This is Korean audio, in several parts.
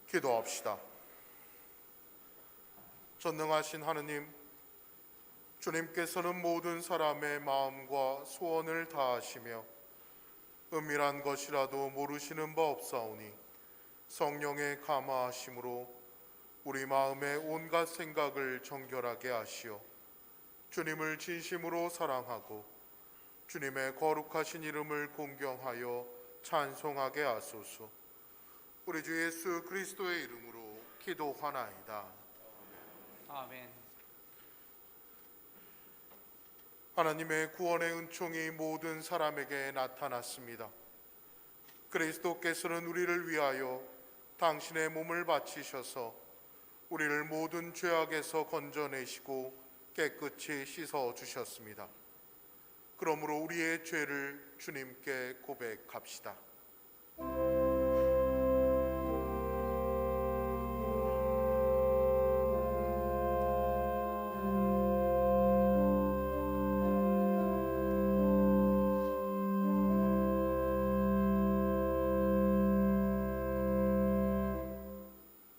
기도합시다. 전능하신 하느님, 주님께서는 모든 사람의 마음과 소원을 다하시며 은밀한 것이라도 모르시는 바 없사오니 성령의 감화하심으로 우리 마음의 온갖 생각을 정결하게 하시어 주님을 진심으로 사랑하고 주님의 거룩하신 이름을 공경하여 찬송하게 하소서. 우리 주 예수 그리스도의 이름으로 기도하나이다. 아멘. 하나님의 구원의 은총이 모든 사람에게 나타났습니다. 그리스도께서는 우리를 위하여 당신의 몸을 바치셔서 우리를 모든 죄악에서 건져내시고 깨끗이 씻어 주셨습니다. 그러므로 우리의 죄를 주님께 고백합시다.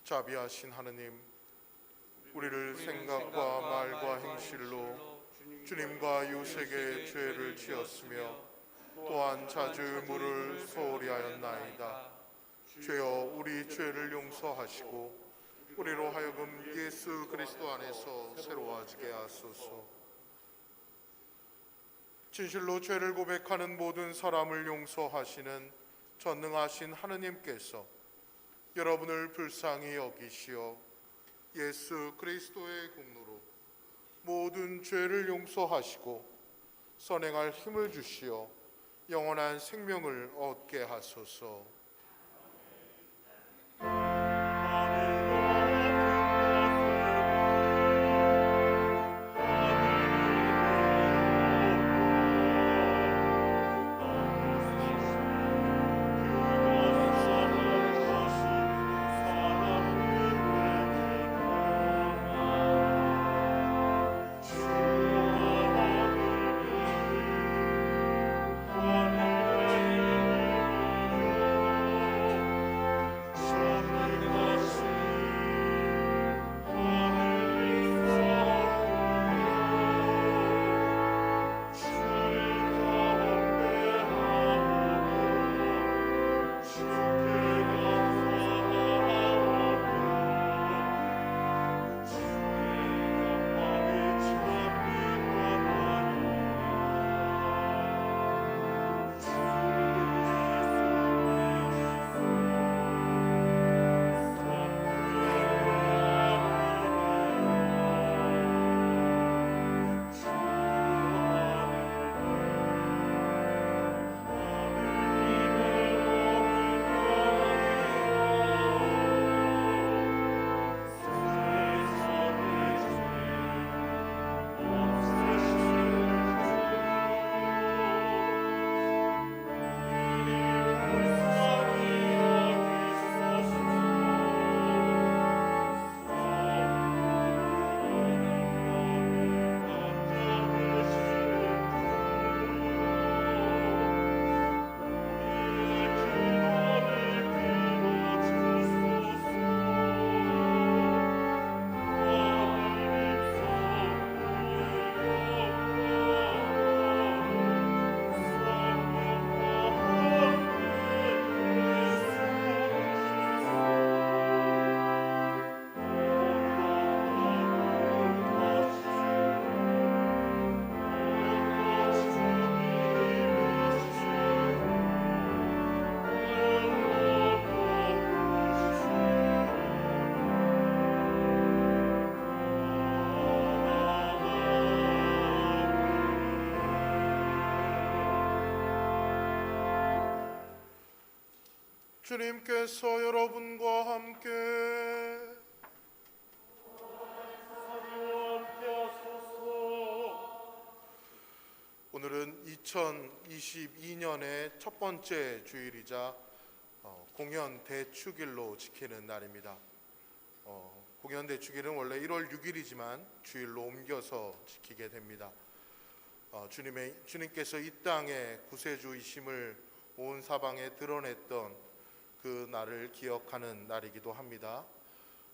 자비하신 하느님, 우리를 생각과 말과 행실로 주님과 유색의 죄를 지었으며 또한 자주 물을 소홀히 하였나이다. 죄여, 우리 죄를 용서하시고 우리로 하여금 예수 그리스도 안에서 새로워지게 하소서. 진실로 죄를 고백하는 모든 사람을 용서하시는 전능하신 하느님께서 여러분을 불쌍히 여기시어 예수 그리스도의 공로로 모든 죄를 용서하시고 선행할 힘을 주시어 영원한 생명을 얻게 하소서. 주님께서 여러분과 함께 오늘은 2022년의 첫 번째 주일이자 공연 대축일로 지키는 날입니다. 공연 대축일은 원래 1월 6일이지만 주일로 옮겨서 지키게 됩니다. 주님께서 이 땅의 구세주이심을 온 사방에 드러냈던 그 날을 기억하는 날이기도 합니다.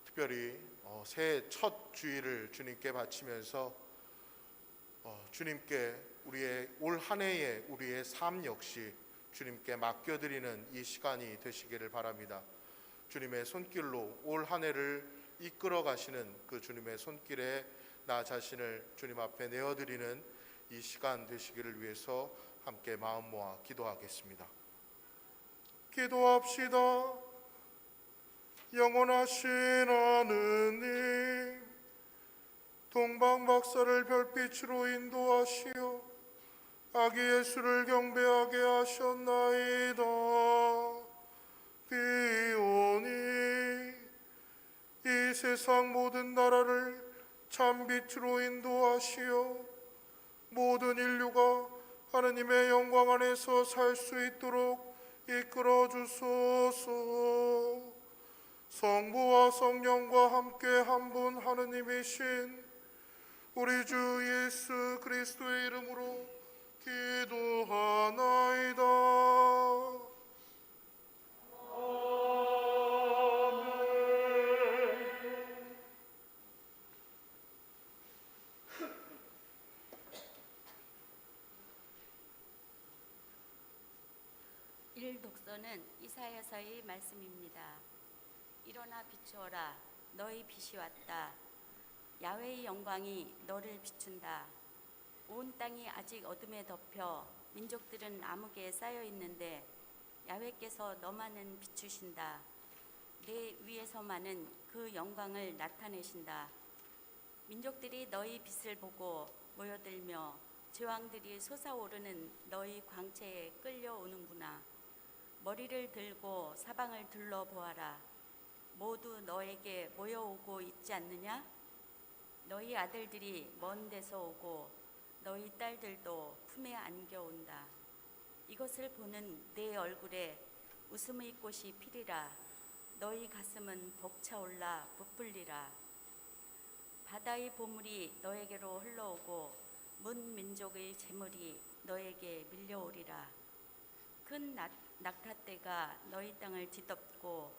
특별히 새해 첫 주일을 주님께 바치면서 주님께 우리의 올 한 해의 우리의 삶 역시 주님께 맡겨드리는 이 시간이 되시기를 바랍니다. 주님의 손길로 올 한 해를 이끌어 가시는 그 주님의 손길에 나 자신을 주님 앞에 내어드리는 이 시간 되시기를 위해서 함께 마음 모아 기도하겠습니다. 기도합시다. 영원하신 하느님, 동방박사를 별빛으로 인도하시어 아기 예수를 경배하게 하셨나이다. 비오니 이 세상 모든 나라를 참빛으로 인도하시어 모든 인류가 하느님의 영광 안에서 살 수 있도록 이끌어 주소서. 성부와 성령과 함께 한 분 하느님이신 우리 주 예수 그리스도의 이름으로 기도하나이다. 독서는 이사야서의 말씀입니다. 일어나 비추어라, 너희 빛이 왔다. 야훼의 영광이 너를 비춘다. 온 땅이 아직 어둠에 덮여 민족들은 암흑에 쌓여 있는데 야훼께서 너만은 비추신다. 내 위에서만은 그 영광을 나타내신다. 민족들이 너희 빛을 보고 모여들며 제왕들이 솟아오르는 너희 광채에 끌려오는구나. 머리를 들고 사방을 둘러보아라. 모두 너에게 모여오고 있지 않느냐? 너희 아들들이 먼 데서 오고 너희 딸들도 품에 안겨온다. 이것을 보는 내 얼굴에 웃음의 꽃이 피리라. 너희 가슴은 벅차올라 부풀리라. 바다의 보물이 너에게로 흘러오고 문 민족의 재물이 너에게 밀려오리라. 큰 낙타떼가 너희 땅을 뒤덮고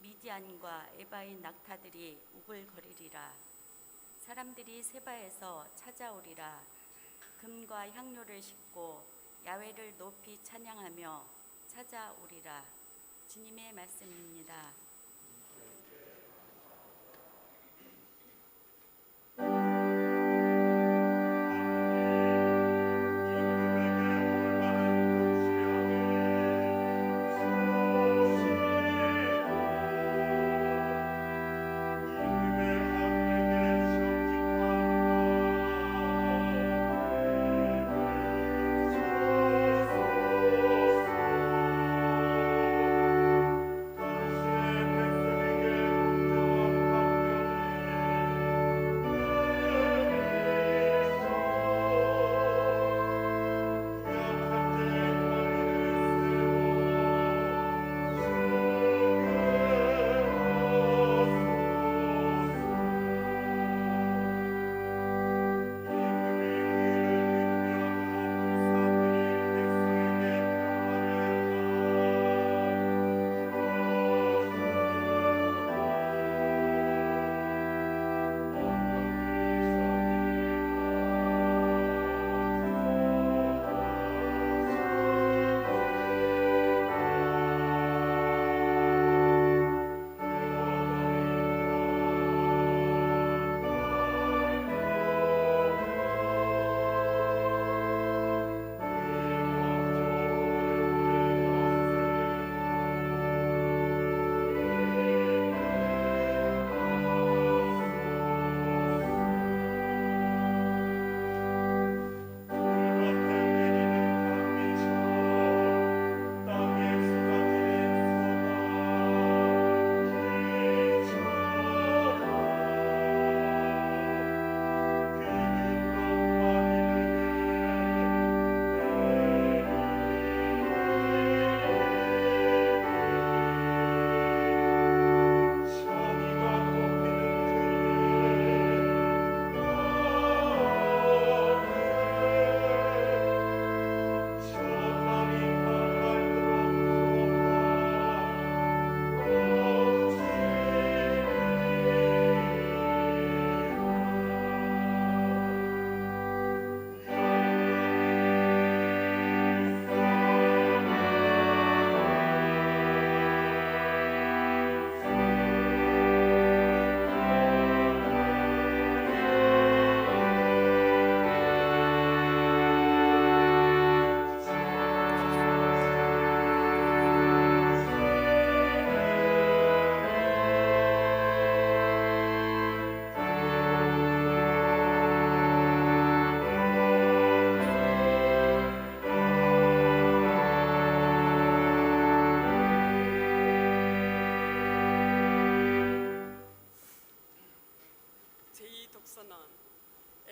미디안과 에바의 낙타들이 우글거리리라. 사람들이 세바에서 찾아오리라. 금과 향료를 싣고 야훼를 높이 찬양하며 찾아오리라. 주님의 말씀입니다.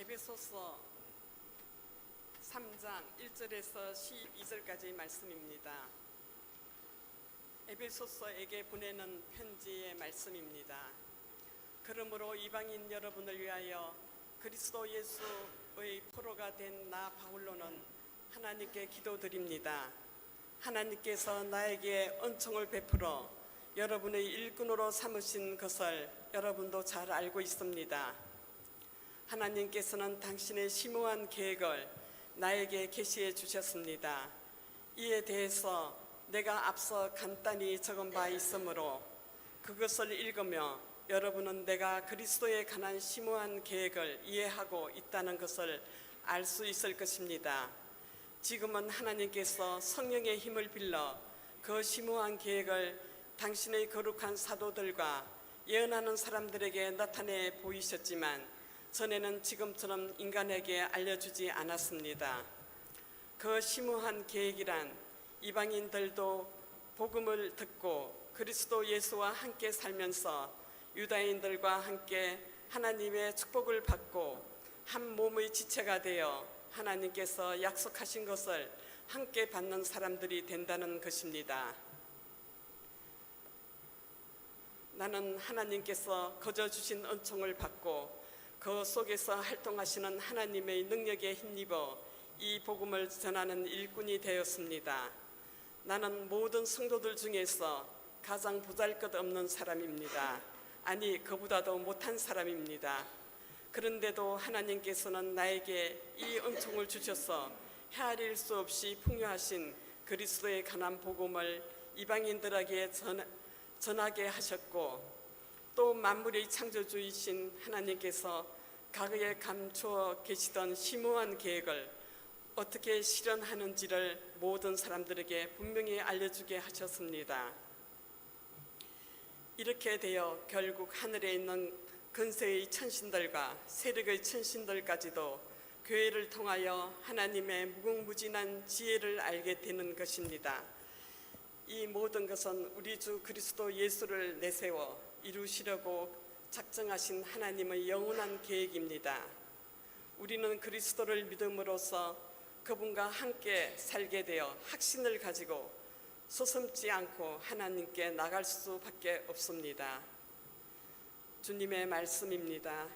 에베소서 3장 1절에서 12절까지 말씀입니다. 에베소서에게 보내는 편지의 말씀입니다. 그러므로 이방인 여러분을 위하여 그리스도 예수의 포로가 된 나 바울로는 하나님께 기도드립니다. 하나님께서 나에게 은총을 베풀어 여러분의 일꾼으로 삼으신 것을 여러분도 잘 알고 있습니다. 하나님께서는 당신의 심오한 계획을 나에게 계시해 주셨습니다. 이에 대해서 내가 앞서 간단히 적은 바 있으므로 그것을 읽으며 여러분은 내가 그리스도에 관한 심오한 계획을 이해하고 있다는 것을 알 수 있을 것입니다. 지금은 하나님께서 성령의 힘을 빌려 그 심오한 계획을 당신의 거룩한 사도들과 예언하는 사람들에게 나타내 보이셨지만 전에는 지금처럼 인간에게 알려주지 않았습니다. 그 심오한 계획이란 이방인들도 복음을 듣고 그리스도 예수와 함께 살면서 유다인들과 함께 하나님의 축복을 받고 한 몸의 지체가 되어 하나님께서 약속하신 것을 함께 받는 사람들이 된다는 것입니다. 나는 하나님께서 거저 주신 은총을 받고 그 속에서 활동하시는 하나님의 능력에 힘입어 이 복음을 전하는 일꾼이 되었습니다. 나는 모든 성도들 중에서 가장 보잘것없는 사람입니다. 아니, 그보다도 못한 사람입니다. 그런데도 하나님께서는 나에게 이 은총을 주셔서 헤아릴 수 없이 풍요하신 그리스도의 관한 복음을 이방인들에게 전하게 하셨고, 또 만물의 창조주이신 하나님께서 과거에 감추어 계시던 심오한 계획을 어떻게 실현하는지를 모든 사람들에게 분명히 알려주게 하셨습니다. 이렇게 되어 결국 하늘에 있는 근세의 천신들과 세력의 천신들까지도 교회를 통하여 하나님의 무궁무진한 지혜를 알게 되는 것입니다. 이 모든 것은 우리 주 그리스도 예수를 내세워 이루시려고 작정하신 하나님의 영원한 계획입니다. 우리는 그리스도를 믿음으로써 그분과 함께 살게 되어 확신을 가지고 서슴지 않고 하나님께 나갈 수밖에 없습니다. 주님의 말씀입니다.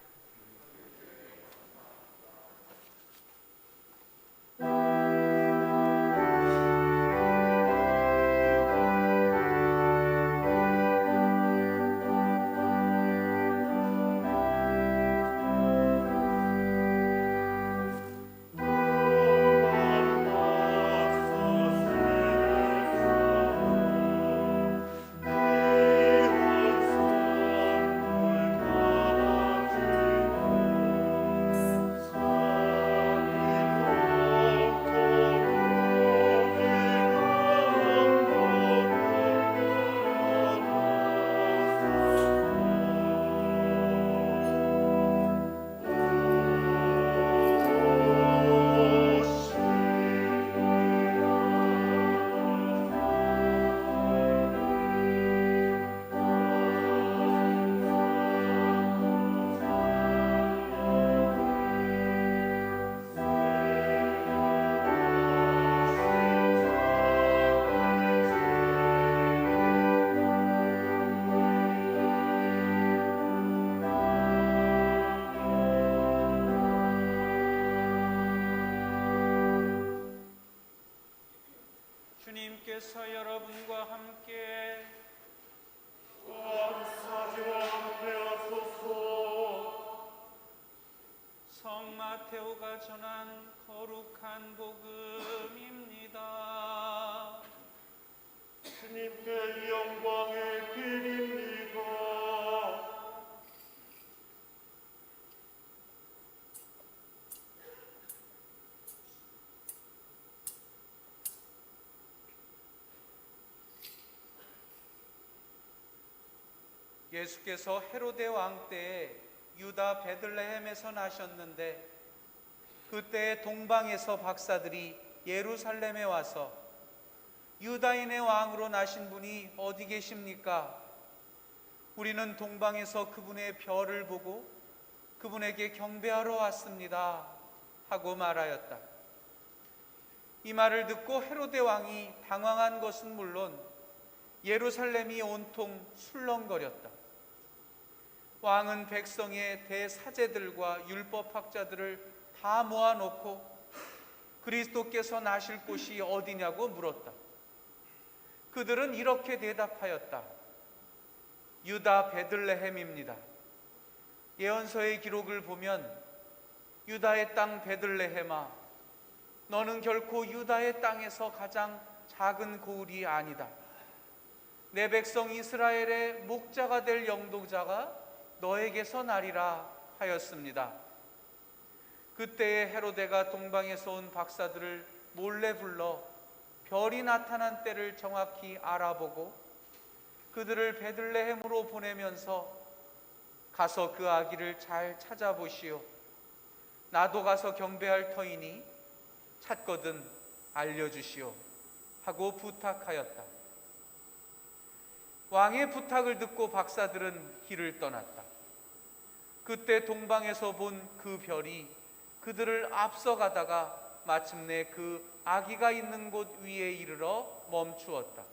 주님께서 여러분과 함께 사지와 함께하소서. 성 마테오가 전한 거룩한 복음입니다. 주님께 영광을 드립니다. 예수께서 헤로데 왕 때에 유다 베들레헴에서 나셨는데 그때 동방에서 박사들이 예루살렘에 와서 유다인의 왕으로 나신 분이 어디 계십니까? 우리는 동방에서 그분의 별을 보고 그분에게 경배하러 왔습니다 하고 말하였다. 이 말을 듣고 헤로데 왕이 당황한 것은 물론 예루살렘이 온통 술렁거렸다. 왕은 백성의 대사제들과 율법학자들을 다 모아놓고 그리스도께서 나실 곳이 어디냐고 물었다. 그들은 이렇게 대답하였다. 유다 베들레헴입니다. 예언서의 기록을 보면 유다의 땅 베들레헴아, 너는 결코 유다의 땅에서 가장 작은 고을이 아니다. 내 백성 이스라엘의 목자가 될 영도자가 너에게서 나리라 하였습니다. 그때에 헤로데가 동방에서 온 박사들을 몰래 불러 별이 나타난 때를 정확히 알아보고 그들을 베들레헴으로 보내면서 가서 그 아기를 잘 찾아보시오. 나도 가서 경배할 터이니 찾거든 알려주시오 하고 부탁하였다. 왕의 부탁을 듣고 박사들은 길을 떠났다. 그때 동방에서 본 그 별이 그들을 앞서가다가 마침내 그 아기가 있는 곳 위에 이르러 멈추었다.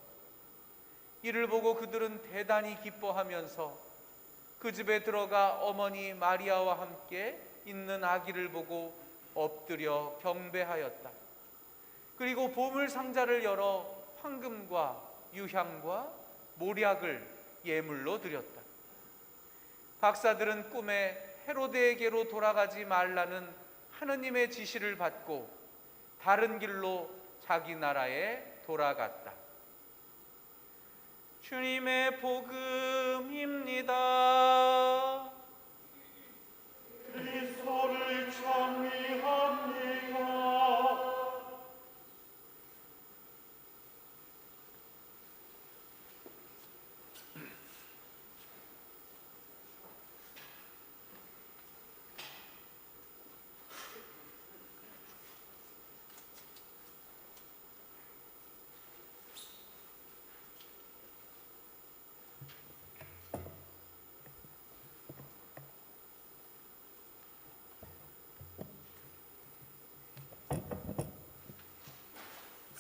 이를 보고 그들은 대단히 기뻐하면서 그 집에 들어가 어머니 마리아와 함께 있는 아기를 보고 엎드려 경배하였다. 그리고 보물 상자를 열어 황금과 유향과 모략을 예물로 드렸다. 박사들은 꿈에 헤로데에게로 돌아가지 말라는 하느님의 지시를 받고 다른 길로 자기 나라에 돌아갔다. 주님의 복음입니다. 그리스도를 찬미합니다.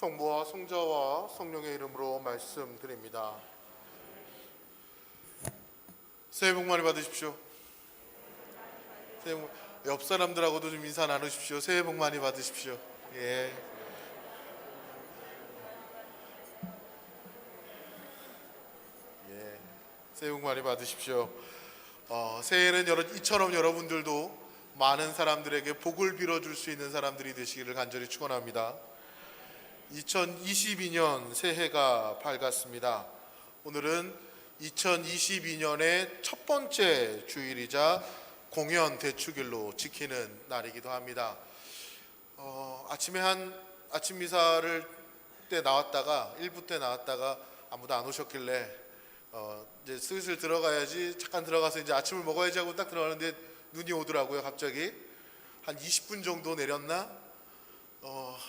성부와 성자와 성령의 이름으로 말씀드립니다. 새해 복 많이 받으십시오. 옆 사람들하고도 좀 인사 나누십시오. 새해 복 많이 받으십시오. 예. 예. 새해 복 많이 받으십시오. 새해는 이처럼 여러분들도 많은 사람들에게 복을 빌어줄 수 있는 사람들이 되시기를 간절히 축원합니다. 2022년 새해가 밝았습니다. 오늘은 2022년의 첫 번째 주일이자 공연 대축일로 지키는 날이기도 합니다. 아침에 아침 미사를 때 나왔다가 1부 때 나왔다가 아무도 안 오셨길래 이제 슬슬 들어가야지, 잠깐 들어가서 이제 아침을 먹어야지 하고 딱 들어가는데 눈이 오더라고요. 갑자기 한 20분 정도 내렸나?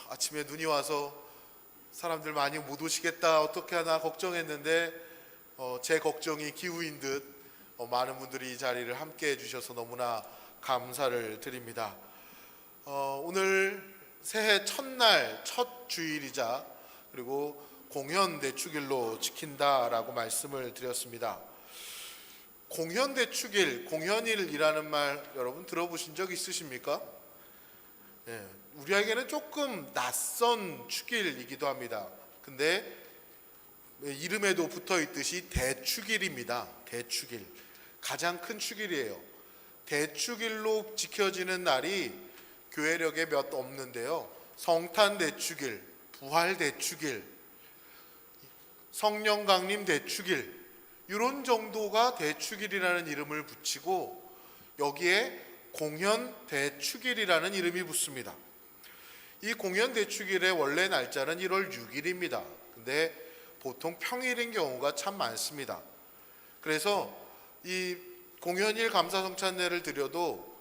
아침에 눈이 와서 사람들 많이 못 오시겠다, 어떻게 하나 걱정했는데 제 걱정이 기우인 듯 많은 분들이 이 자리를 함께 해주셔서 너무나 감사를 드립니다. 오늘 새해 첫날 첫 주일이자 그리고 공연 대축일로 지킨다라고 말씀을 드렸습니다. 공연 대축일, 공연일이라는 말 여러분 들어보신 적 있으십니까? 예, 우리에게는 조금 낯선 축일이기도 합니다. 근데 이름에도 붙어 있듯이 대축일입니다. 대축일, 가장 큰 축일이에요. 대축일로 지켜지는 날이 교회력에 몇 없는데요. 성탄 대축일, 부활 대축일, 성령 강림 대축일, 이런 정도가 대축일이라는 이름을 붙이고 여기에 공연 대축일이라는 이름이 붙습니다. 이 공연 대축일의 원래 날짜는 1월 6일입니다. 근데 보통 평일인 경우가 참 많습니다. 그래서 이 공연일 감사성찬례를 드려도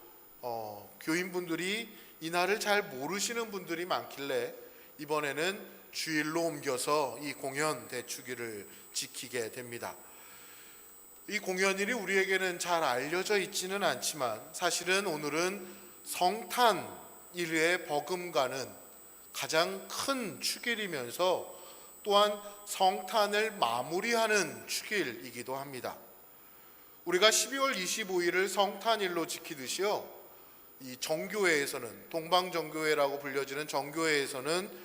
교인분들이 이 날을 잘 모르시는 분들이 많길래 이번에는 주일로 옮겨서 이 공연 대축일을 지키게 됩니다. 이 공연일이 우리에게는 잘 알려져 있지는 않지만 사실은 오늘은 성탄일에 버금가는 가장 큰 축일이면서 또한 성탄을 마무리하는 축일이기도 합니다. 우리가 12월 25일을 성탄일로 지키듯이요, 이 정교회에서는, 동방정교회라고 불려지는 정교회에서는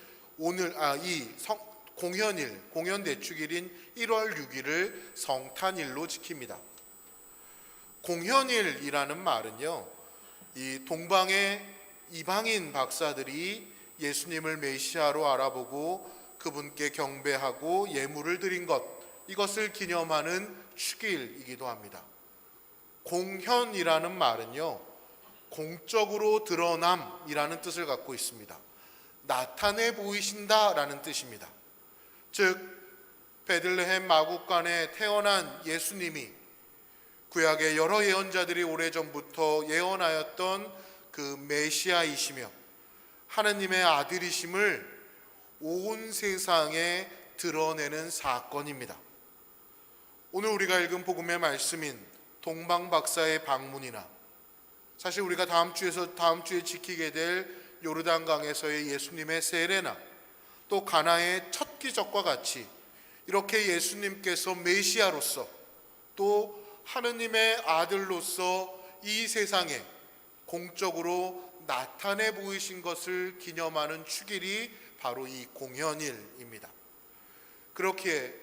공연 대축일인 1월 6일을 성탄일로 지킵니다. 공연일이라는 말은요, 이 동방의 이방인 박사들이 예수님을 메시아로 알아보고 그분께 경배하고 예물을 드린 것, 이것을 기념하는 축일이기도 합니다. 공현이라는 말은요, 공적으로 드러남이라는 뜻을 갖고 있습니다. 나타내 보이신다라는 뜻입니다. 즉 베들레헴 마구간에 태어난 예수님이 구약의 여러 예언자들이 오래전부터 예언하였던 그 메시아이시며 하느님의 아들이심을 온 세상에 드러내는 사건입니다. 오늘 우리가 읽은 복음의 말씀인 동방박사의 방문이나 사실 우리가 다음 주에 지키게 될 요르단강에서의 예수님의 세례나 또 가나의 첫 기적과 같이 이렇게 예수님께서 메시아로서 또 하느님의 아들로서 이 세상에 공적으로 나타내 보이신 것을 기념하는 축일이 바로 이 공연일입니다. 그렇기에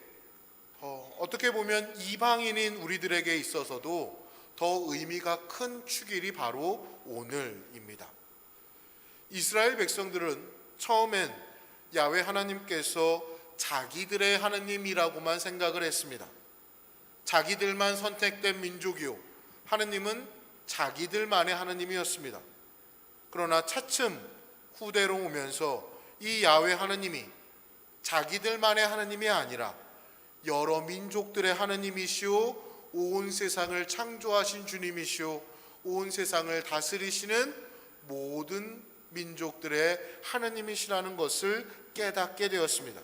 어떻게 보면 이방인인 우리들에게 있어서도 더 의미가 큰 축일이 바로 오늘입니다. 이스라엘 백성들은 처음엔 야훼 하나님께서 자기들의 하느님이라고만 생각을 했습니다. 자기들만 선택된 민족이요, 하느님은 자기들만의 하느님이었습니다. 그러나 차츰 후대로 오면서 이 야훼 하느님이 자기들만의 하느님이 아니라 여러 민족들의 하느님이시오, 온 세상을 창조하신 주님이시오, 온 세상을 다스리시는 모든 민족들의 하느님이시라는 것을 깨닫게 되었습니다.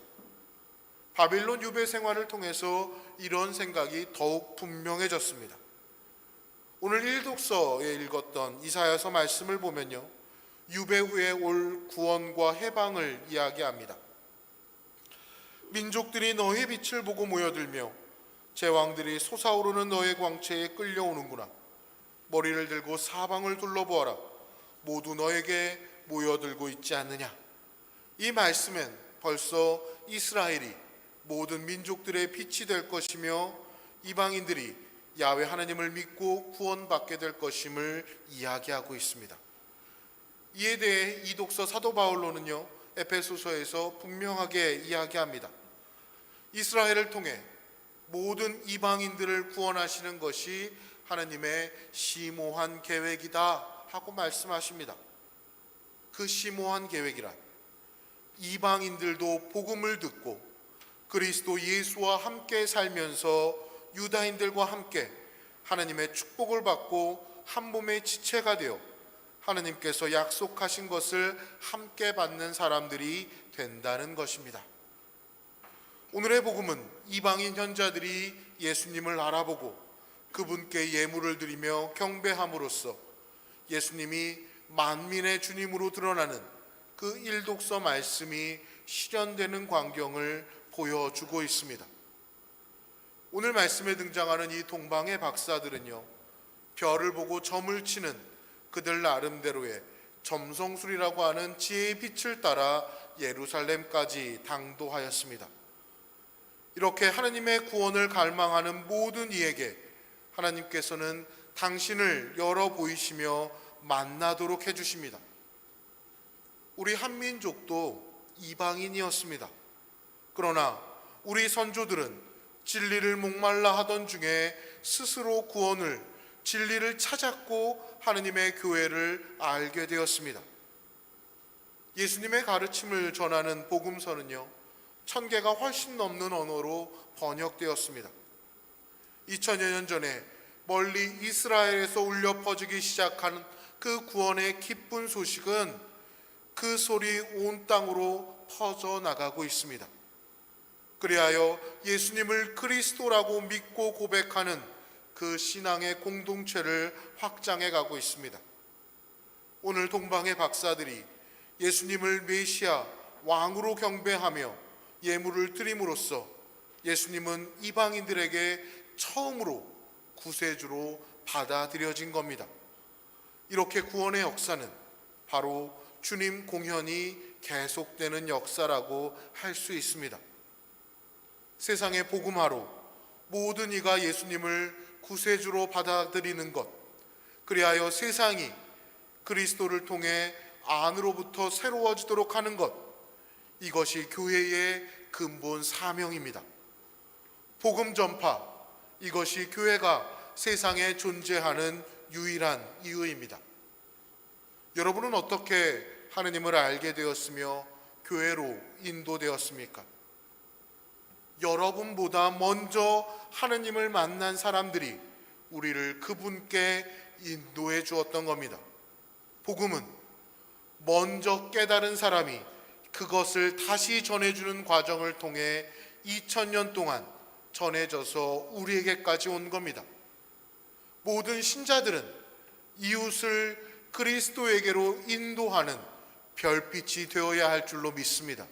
바빌론 유배 생활을 통해서 이런 생각이 더욱 분명해졌습니다. 오늘 일독서에 읽었던 이사야서 말씀을 보면요, 유배 후에 올 구원과 해방을 이야기합니다. 민족들이 너의 빛을 보고 모여들며 제왕들이 솟아오르는 너의 광채에 끌려오는구나. 머리를 들고 사방을 둘러보아라. 모두 너에게 모여들고 있지 않느냐. 이 말씀엔 벌써 이스라엘이 모든 민족들의 빛이 될 것이며 이방인들이 야훼 하나님을 믿고 구원받게 될 것임을 이야기하고 있습니다. 이에 대해 이독서 사도 바울로는요, 에베소서에서 분명하게 이야기합니다. 이스라엘을 통해 모든 이방인들을 구원하시는 것이 하나님의 심오한 계획이다 하고 말씀하십니다. 그 심오한 계획이란 이방인들도 복음을 듣고 그리스도 예수와 함께 살면서 유다인들과 함께 하나님의 축복을 받고 한 몸의 지체가 되어 하나님께서 약속하신 것을 함께 받는 사람들이 된다는 것입니다. 오늘의 복음은 이방인 현자들이 예수님을 알아보고 그분께 예물을 드리며 경배함으로써 예수님이 만민의 주님으로 드러나는 그 일독서 말씀이 실현되는 광경을 보여주고 있습니다. 오늘 말씀에 등장하는 이 동방의 박사들은요, 별을 보고 점을 치는 그들 나름대로의 점성술이라고 하는 지혜의 빛을 따라 예루살렘까지 당도하였습니다. 이렇게 하나님의 구원을 갈망하는 모든 이에게 하나님께서는 당신을 열어 보이시며 만나도록 해주십니다. 우리 한민족도 이방인이었습니다. 그러나 우리 선조들은 진리를 목말라 하던 중에 스스로 구원을, 진리를 찾았고 하느님의 교회를 알게 되었습니다. 예수님의 가르침을 전하는 복음서는요, 1000개가 훨씬 넘는 언어로 번역되었습니다. 2000여 년 전에 멀리 이스라엘에서 울려 퍼지기 시작한 그 구원의 기쁜 소식은 그 소리 온 땅으로 퍼져나가고 있습니다. 그리하여 예수님을 그리스도라고 믿고 고백하는 그 신앙의 공동체를 확장해 가고 있습니다. 오늘 동방의 박사들이 예수님을 메시아 왕으로 경배하며 예물을 드림으로써 예수님은 이방인들에게 처음으로 구세주로 받아들여진 겁니다. 이렇게 구원의 역사는 바로 주님 공현이 계속되는 역사라고 할 수 있습니다. 세상의 복음화로 모든 이가 예수님을 구세주로 받아들이는 것, 그리하여 세상이 그리스도를 통해 안으로부터 새로워지도록 하는 것, 이것이 교회의 근본 사명입니다. 복음 전파, 이것이 교회가 세상에 존재하는 유일한 이유입니다. 여러분은 어떻게 하느님을 알게 되었으며 교회로 인도되었습니까? 여러분보다 먼저 하느님을 만난 사람들이 우리를 그분께 인도해 주었던 겁니다. 복음은 먼저 깨달은 사람이 그것을 다시 전해주는 과정을 통해 2000년 동안 전해져서 우리에게까지 온 겁니다. 모든 신자들은 이웃을 그리스도에게로 인도하는 별빛이 되어야 할 줄로 믿습니다.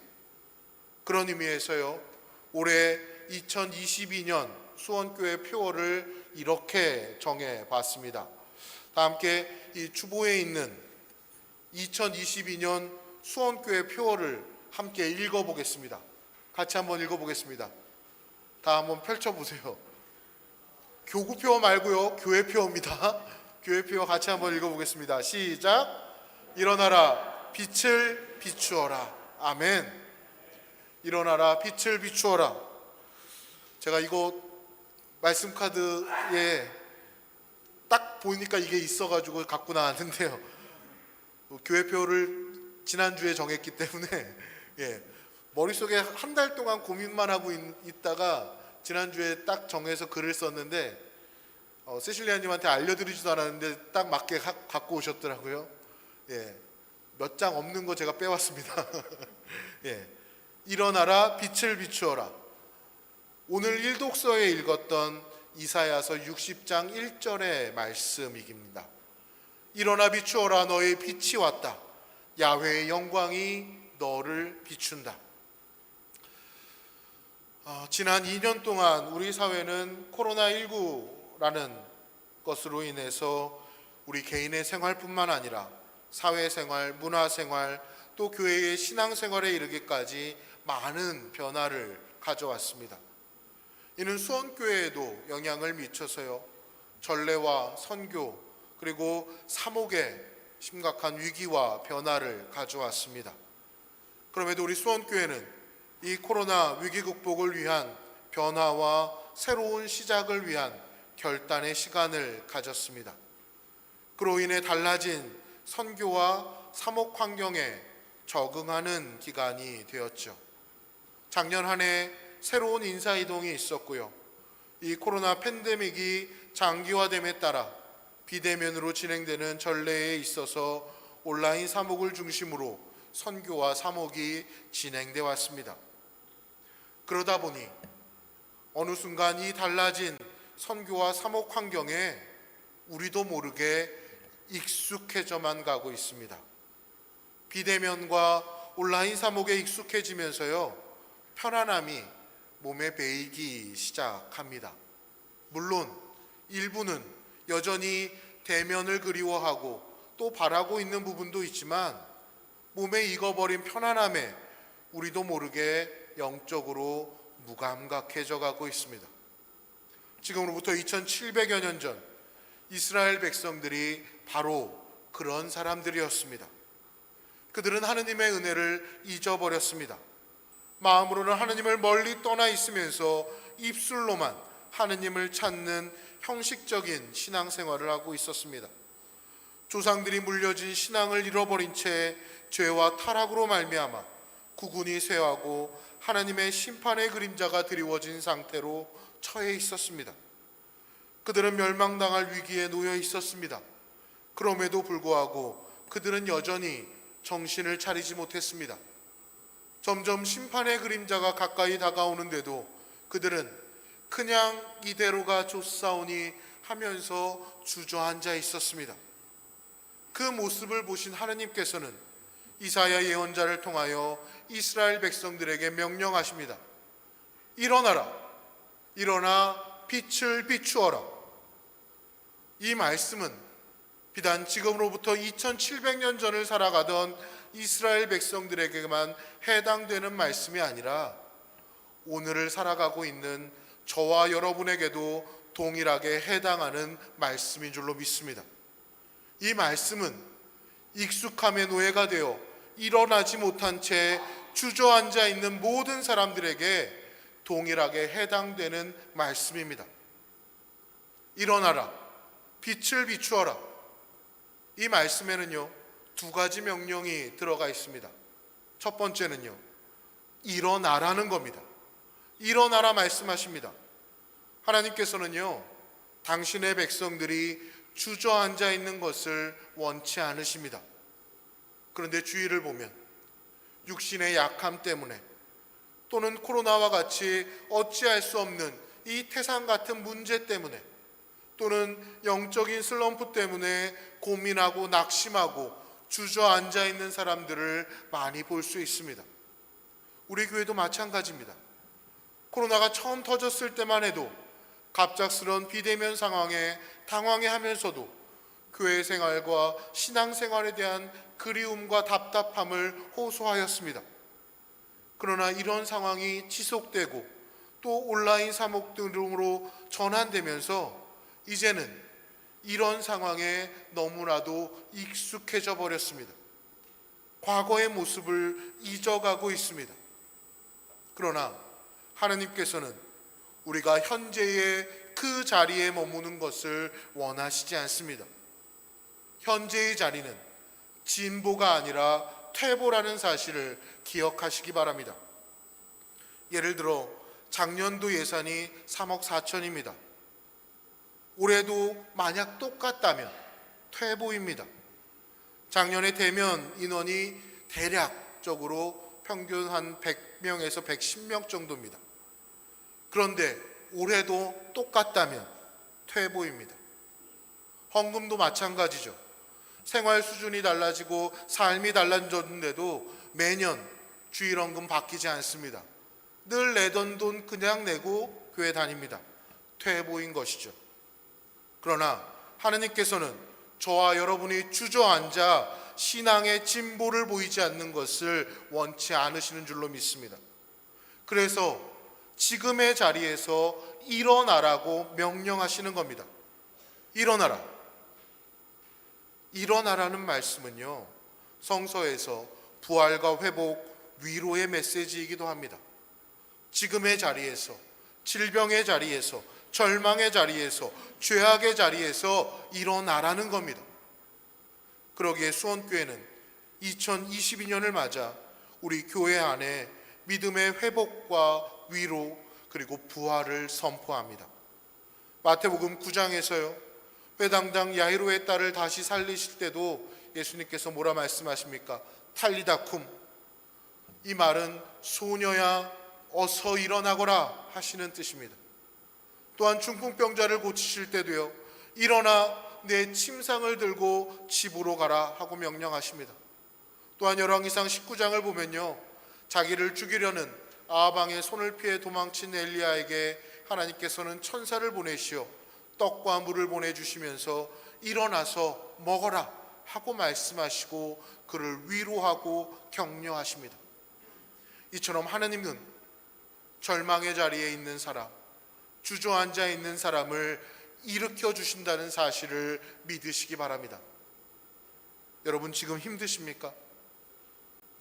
그런 의미에서요, 올해 2022년 수원교회 표어를 이렇게 정해봤습니다. 다 함께 이 주보에 있는 2022년 수원교회 표어를 함께 읽어보겠습니다. 같이 한번 읽어보겠습니다. 다 한번 펼쳐보세요. 교구표 말고요, 교회표입니다. 교회표 같이 한번 읽어보겠습니다. 시작. 일어나라, 빛을 비추어라. 아멘. 일어나라, 빛을 비추어라. 제가 이거 말씀 카드에 딱 보니까 이게 있어가지고 갖고 나왔는데요. 교회표를 지난주에 정했기 때문에 머릿속에 한 달 동안 고민만 하고 있다가 지난주에 딱 정해서 글을 썼는데 세실리아님한테 알려드리지도 않았는데 딱 맞게 갖고 오셨더라고요. 몇 장 없는 거 제가 빼왔습니다. 일어나라, 빛을 비추어라. 오늘 일독서에 읽었던 이사야서 60장 1절의 말씀입니다. 일어나 비추어라, 너의 빛이 왔다. 야훼의 영광이 너를 비춘다. 지난 2년 동안 우리 사회는 코로나19라는 것으로 인해서 우리 개인의 생활뿐만 아니라 사회생활, 문화생활, 또 교회의 신앙생활에 이르기까지 많은 변화를 가져왔습니다. 이는 수원교회에도 영향을 미쳐서요, 전례와 선교 그리고 사목에 심각한 위기와 변화를 가져왔습니다. 그럼에도 우리 수원교회는 이 코로나 위기 극복을 위한 변화와 새로운 시작을 위한 결단의 시간을 가졌습니다. 그로 인해 달라진 선교와 사목 환경에 적응하는 기간이 되었죠. 작년 한 해 새로운 인사이동이 있었고요. 이 코로나 팬데믹이 장기화됨에 따라 비대면으로 진행되는 전례에 있어서 온라인 사목을 중심으로 선교와 사목이 진행되어 왔습니다. 그러다 보니 어느 순간 이 달라진 선교와 사목 환경에 우리도 모르게 익숙해져만 가고 있습니다. 비대면과 온라인 사목에 익숙해지면서요, 편안함이 몸에 배이기 시작합니다. 물론 일부는 여전히 대면을 그리워하고 또 바라고 있는 부분도 있지만 몸에 익어버린 편안함에 우리도 모르게 영적으로 무감각해져 가고 있습니다. 지금으로부터 2700여 년 전 이스라엘 백성들이 바로 그런 사람들이었습니다. 그들은 하느님의 은혜를 잊어버렸습니다. 마음으로는 하느님을 멀리 떠나 있으면서 입술로만 하느님을 찾는 형식적인 신앙생활을 하고 있었습니다. 조상들이 물려진 신앙을 잃어버린 채 죄와 타락으로 말미암아 구군이 쇠하고 하나님의 심판의 그림자가 드리워진 상태로 처해 있었습니다. 그들은 멸망당할 위기에 놓여 있었습니다. 그럼에도 불구하고 그들은 여전히 정신을 차리지 못했습니다. 점점 심판의 그림자가 가까이 다가오는데도 그들은 그냥 이대로가 좋사오니 하면서 주저앉아 있었습니다. 그 모습을 보신 하느님께서는 이사야 예언자를 통하여 이스라엘 백성들에게 명령하십니다. 일어나라, 일어나 빛을 비추어라. 이 말씀은 비단 지금으로부터 2700년 전을 살아가던 이스라엘 백성들에게만 해당되는 말씀이 아니라 오늘을 살아가고 있는 저와 여러분에게도 동일하게 해당하는 말씀인 줄로 믿습니다. 이 말씀은 익숙함의 노예가 되어 일어나지 못한 채 주저앉아 있는 모든 사람들에게 동일하게 해당되는 말씀입니다. 일어나라, 빛을 비추어라. 이 말씀에는요, 두 가지 명령이 들어가 있습니다. 첫 번째는요, 일어나라는 겁니다. 일어나라 말씀하십니다. 하나님께서는요, 당신의 백성들이 주저앉아 있는 것을 원치 않으십니다. 그런데 주위를 보면 육신의 약함 때문에 또는 코로나와 같이 어찌할 수 없는 이 태산 같은 문제 때문에 또는 영적인 슬럼프 때문에 고민하고 낙심하고 주저앉아 있는 사람들을 많이 볼 수 있습니다. 우리 교회도 마찬가지입니다. 코로나가 처음 터졌을 때만 해도 갑작스러운 비대면 상황에 당황해하면서도 교회 생활과 신앙 생활에 대한 그리움과 답답함을 호소하였습니다. 그러나 이런 상황이 지속되고 또 온라인 사목 등으로 전환되면서 이제는 이런 상황에 너무나도 익숙해져 버렸습니다. 과거의 모습을 잊어가고 있습니다. 그러나 하나님께서는 우리가 현재의 그 자리에 머무는 것을 원하시지 않습니다. 현재의 자리는 진보가 아니라 퇴보라는 사실을 기억하시기 바랍니다. 예를 들어 작년도 예산이 3억 4천입니다. 올해도 만약 똑같다면 퇴보입니다. 작년에 대면 인원이 대략적으로 평균 한 100명에서 110명 정도입니다. 그런데 올해도 똑같다면 퇴보입니다. 헌금도 마찬가지죠. 생활 수준이 달라지고 삶이 달라졌는데도 매년 주일헌금 바뀌지 않습니다. 늘 내던 돈 그냥 내고 교회 다닙니다. 퇴보인 것이죠. 그러나 하느님께서는 저와 여러분이 주저앉아 신앙의 진보를 보이지 않는 것을 원치 않으시는 줄로 믿습니다. 그래서 지금의 자리에서 일어나라고 명령하시는 겁니다. 일어나라. 일어나라는 말씀은요, 성서에서 부활과 회복, 위로의 메시지이기도 합니다. 지금의 자리에서, 질병의 자리에서, 절망의 자리에서, 죄악의 자리에서 일어나라는 겁니다. 그러기에 수원교회는 2022년을 맞아 우리 교회 안에 믿음의 회복과 위로 그리고 부활을 선포합니다. 마태복음 9장에서요, 회당장 야이로의 딸을 다시 살리실 때도 예수님께서 뭐라 말씀하십니까? 탈리다쿰. 이 말은 소녀야 어서 일어나거라 하시는 뜻입니다. 또한 중풍병자를 고치실 때도요, 일어나 내 침상을 들고 집으로 가라 하고 명령하십니다. 또한 열왕기상 19장을 보면요, 자기를 죽이려는 아방의 손을 피해 도망친 엘리야에게 하나님께서는 천사를 보내시어 떡과 물을 보내주시면서 일어나서 먹어라 하고 말씀하시고 그를 위로하고 격려하십니다. 이처럼 하나님은 절망의 자리에 있는 사람, 주저앉아 있는 사람을 일으켜 주신다는 사실을 믿으시기 바랍니다. 여러분 지금 힘드십니까?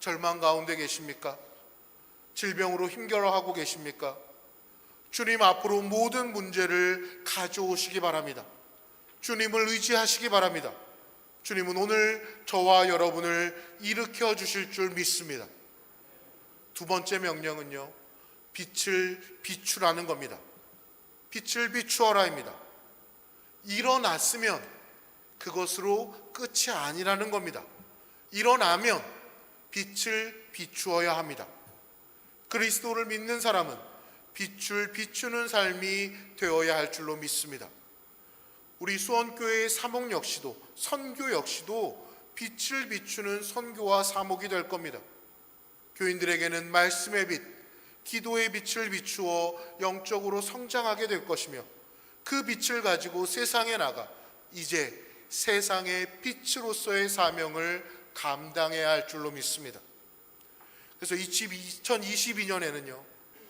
절망 가운데 계십니까? 질병으로 힘겨워하고 계십니까? 주님 앞으로 모든 문제를 가져오시기 바랍니다. 주님을 의지하시기 바랍니다. 주님은 오늘 저와 여러분을 일으켜 주실 줄 믿습니다. 두 번째 명령은요, 빛을 비추라는 겁니다. 빛을 비추어라입니다. 일어났으면 그것으로 끝이 아니라는 겁니다. 일어나면 빛을 비추어야 합니다. 그리스도를 믿는 사람은 빛을 비추는 삶이 되어야 할 줄로 믿습니다. 우리 수원교회의 사목 역시도, 선교 역시도 빛을 비추는 선교와 사목이 될 겁니다. 교인들에게는 말씀의 빛, 기도의 빛을 비추어 영적으로 성장하게 될 것이며, 그 빛을 가지고 세상에 나가 이제 세상의 빛으로서의 사명을 감당해야 할 줄로 믿습니다. 그래서 2022년에는요,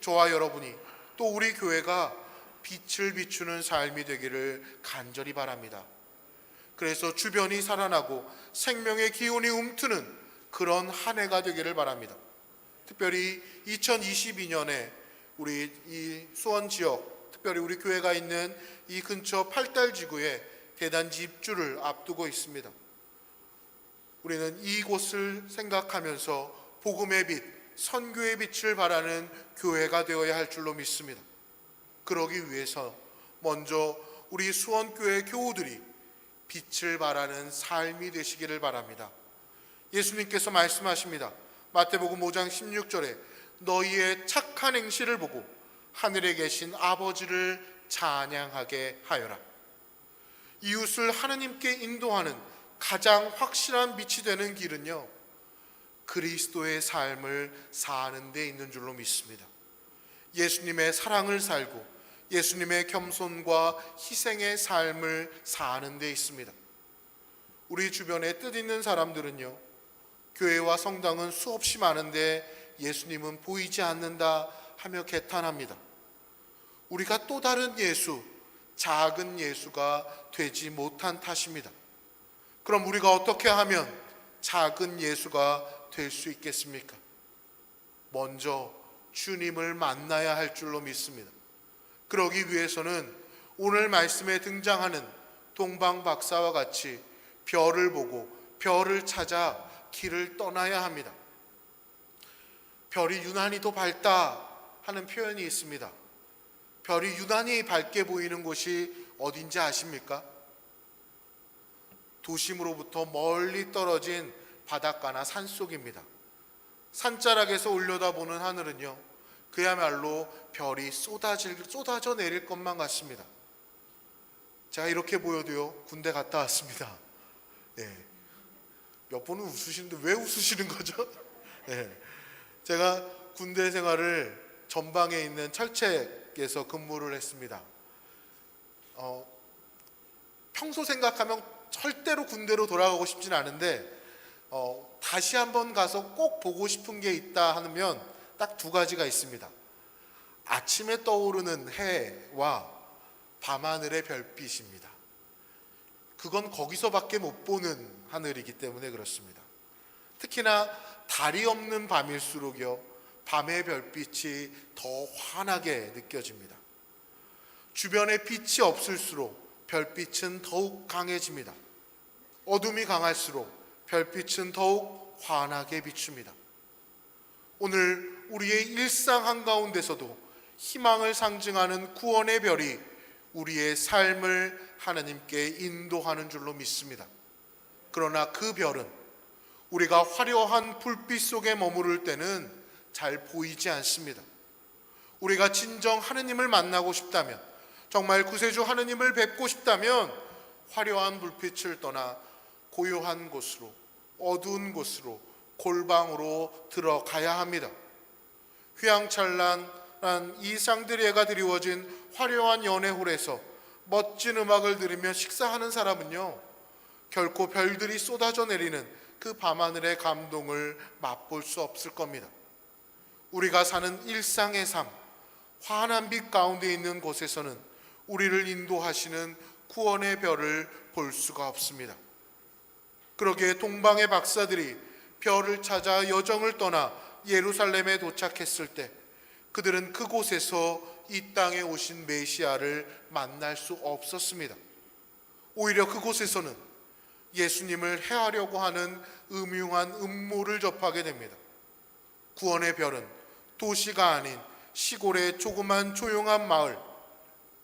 저와 여러분이 또 우리 교회가 빛을 비추는 삶이 되기를 간절히 바랍니다. 그래서 주변이 살아나고 생명의 기운이 움트는 그런 한 해가 되기를 바랍니다. 특별히 2022년에 우리 이 수원 지역, 특별히 우리 교회가 있는 이 근처 팔달지구에 대단지 입주를 앞두고 있습니다. 우리는 이곳을 생각하면서 복음의 빛, 선교의 빛을 발하는 교회가 되어야 할 줄로 믿습니다. 그러기 위해서 먼저 우리 수원교회 교우들이 빛을 발하는 삶이 되시기를 바랍니다. 예수님께서 말씀하십니다. 마태복음 5장 16절에 너희의 착한 행실을 보고 하늘에 계신 아버지를 찬양하게 하여라. 이웃을 하나님께 인도하는 가장 확실한 빛이 되는 길은요, 그리스도의 삶을 사는 데 있는 줄로 믿습니다. 예수님의 사랑을 살고 예수님의 겸손과 희생의 삶을 사는 데 있습니다. 우리 주변에 뜻있는 사람들은요, 교회와 성당은 수없이 많은데 예수님은 보이지 않는다 하며 개탄합니다. 우리가 또 다른 예수, 작은 예수가 되지 못한 탓입니다. 그럼 우리가 어떻게 하면 작은 예수가 될 수 있겠습니까? 먼저 주님을 만나야 할 줄로 믿습니다. 그러기 위해서는 오늘 말씀에 등장하는 동방 박사와 같이 별을 보고 별을 찾아 길을 떠나야 합니다. 별이 유난히 더 밝다 하는 표현이 있습니다. 별이 유난히 밝게 보이는 곳이 어딘지 아십니까? 도심으로부터 멀리 떨어진 바닷가나 산속입니다. 산자락에서 올려다보는 하늘은요, 그야말로 별이 쏟아져 내릴 것만 같습니다. 제가 이렇게 보여도요, 군대 갔다 왔습니다. 몇 번은 웃으시는데 왜 웃으시는 거죠? 제가 군대 생활을 전방에 있는 철책에서 근무를 했습니다. 평소 생각하면 절대로 군대로 돌아가고 싶진 않은데 다시 한번 가서 꼭 보고 싶은 게 있다 하면 딱 두 가지가 있습니다. 아침에 떠오르는 해와 밤하늘의 별빛입니다. 그건 거기서밖에 못 보는 하늘이기 때문에 그렇습니다. 특히나 달이 없는 밤일수록요, 밤의 별빛이 더 환하게 느껴집니다. 주변에 빛이 없을수록 별빛은 더욱 강해집니다. 어둠이 강할수록 별빛은 더욱 환하게 비춥니다. 오늘 우리의 일상 한가운데서도 희망을 상징하는 구원의 별이 우리의 삶을 하나님께 인도하는 줄로 믿습니다. 그러나 그 별은 우리가 화려한 불빛 속에 머무를 때는 잘 보이지 않습니다. 우리가 진정 하느님을 만나고 싶다면, 정말 구세주 하느님을 뵙고 싶다면 화려한 불빛을 떠나 고요한 곳으로, 어두운 곳으로, 골방으로 들어가야 합니다. 휘황찬란한 이 샹드리에가 드리워진 화려한 연회홀에서 멋진 음악을 들으며 식사하는 사람은요, 결코 별들이 쏟아져 내리는 그 밤하늘의 감동을 맛볼 수 없을 겁니다. 우리가 사는 일상의 삶, 환한 빛 가운데 있는 곳에서는 우리를 인도하시는 구원의 별을 볼 수가 없습니다. 그러기에 동방의 박사들이 별을 찾아 여정을 떠나 예루살렘에 도착했을 때 그들은 그곳에서 이 땅에 오신 메시아를 만날 수 없었습니다. 오히려 그곳에서는 예수님을 해하려고 하는 음흉한 음모를 접하게 됩니다. 구원의 별은 도시가 아닌 시골의 조그만 조용한 마을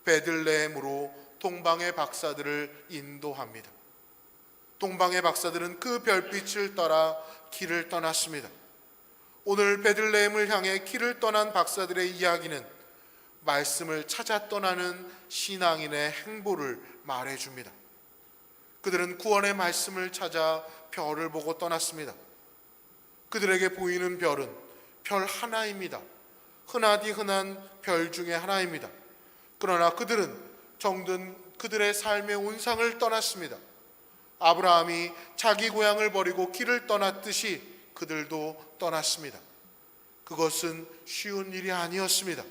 베들레헴으로 동방의 박사들을 인도합니다. 동방의 박사들은 그 별빛을 따라 길을 떠났습니다. 오늘 베들레헴을 향해 길을 떠난 박사들의 이야기는 말씀을 찾아 떠나는 신앙인의 행보를 말해줍니다. 그들은 구원의 말씀을 찾아 별을 보고 떠났습니다. 그들에게 보이는 별은 별 하나입니다. 흔하디 흔한 별 중에 하나입니다. 그러나 그들은 정든 그들의 삶의 온상을 떠났습니다. 아브라함이 자기 고향을 버리고 길을 떠났듯이 그들도 떠났습니다. 그것은 쉬운 일이 아니었습니다.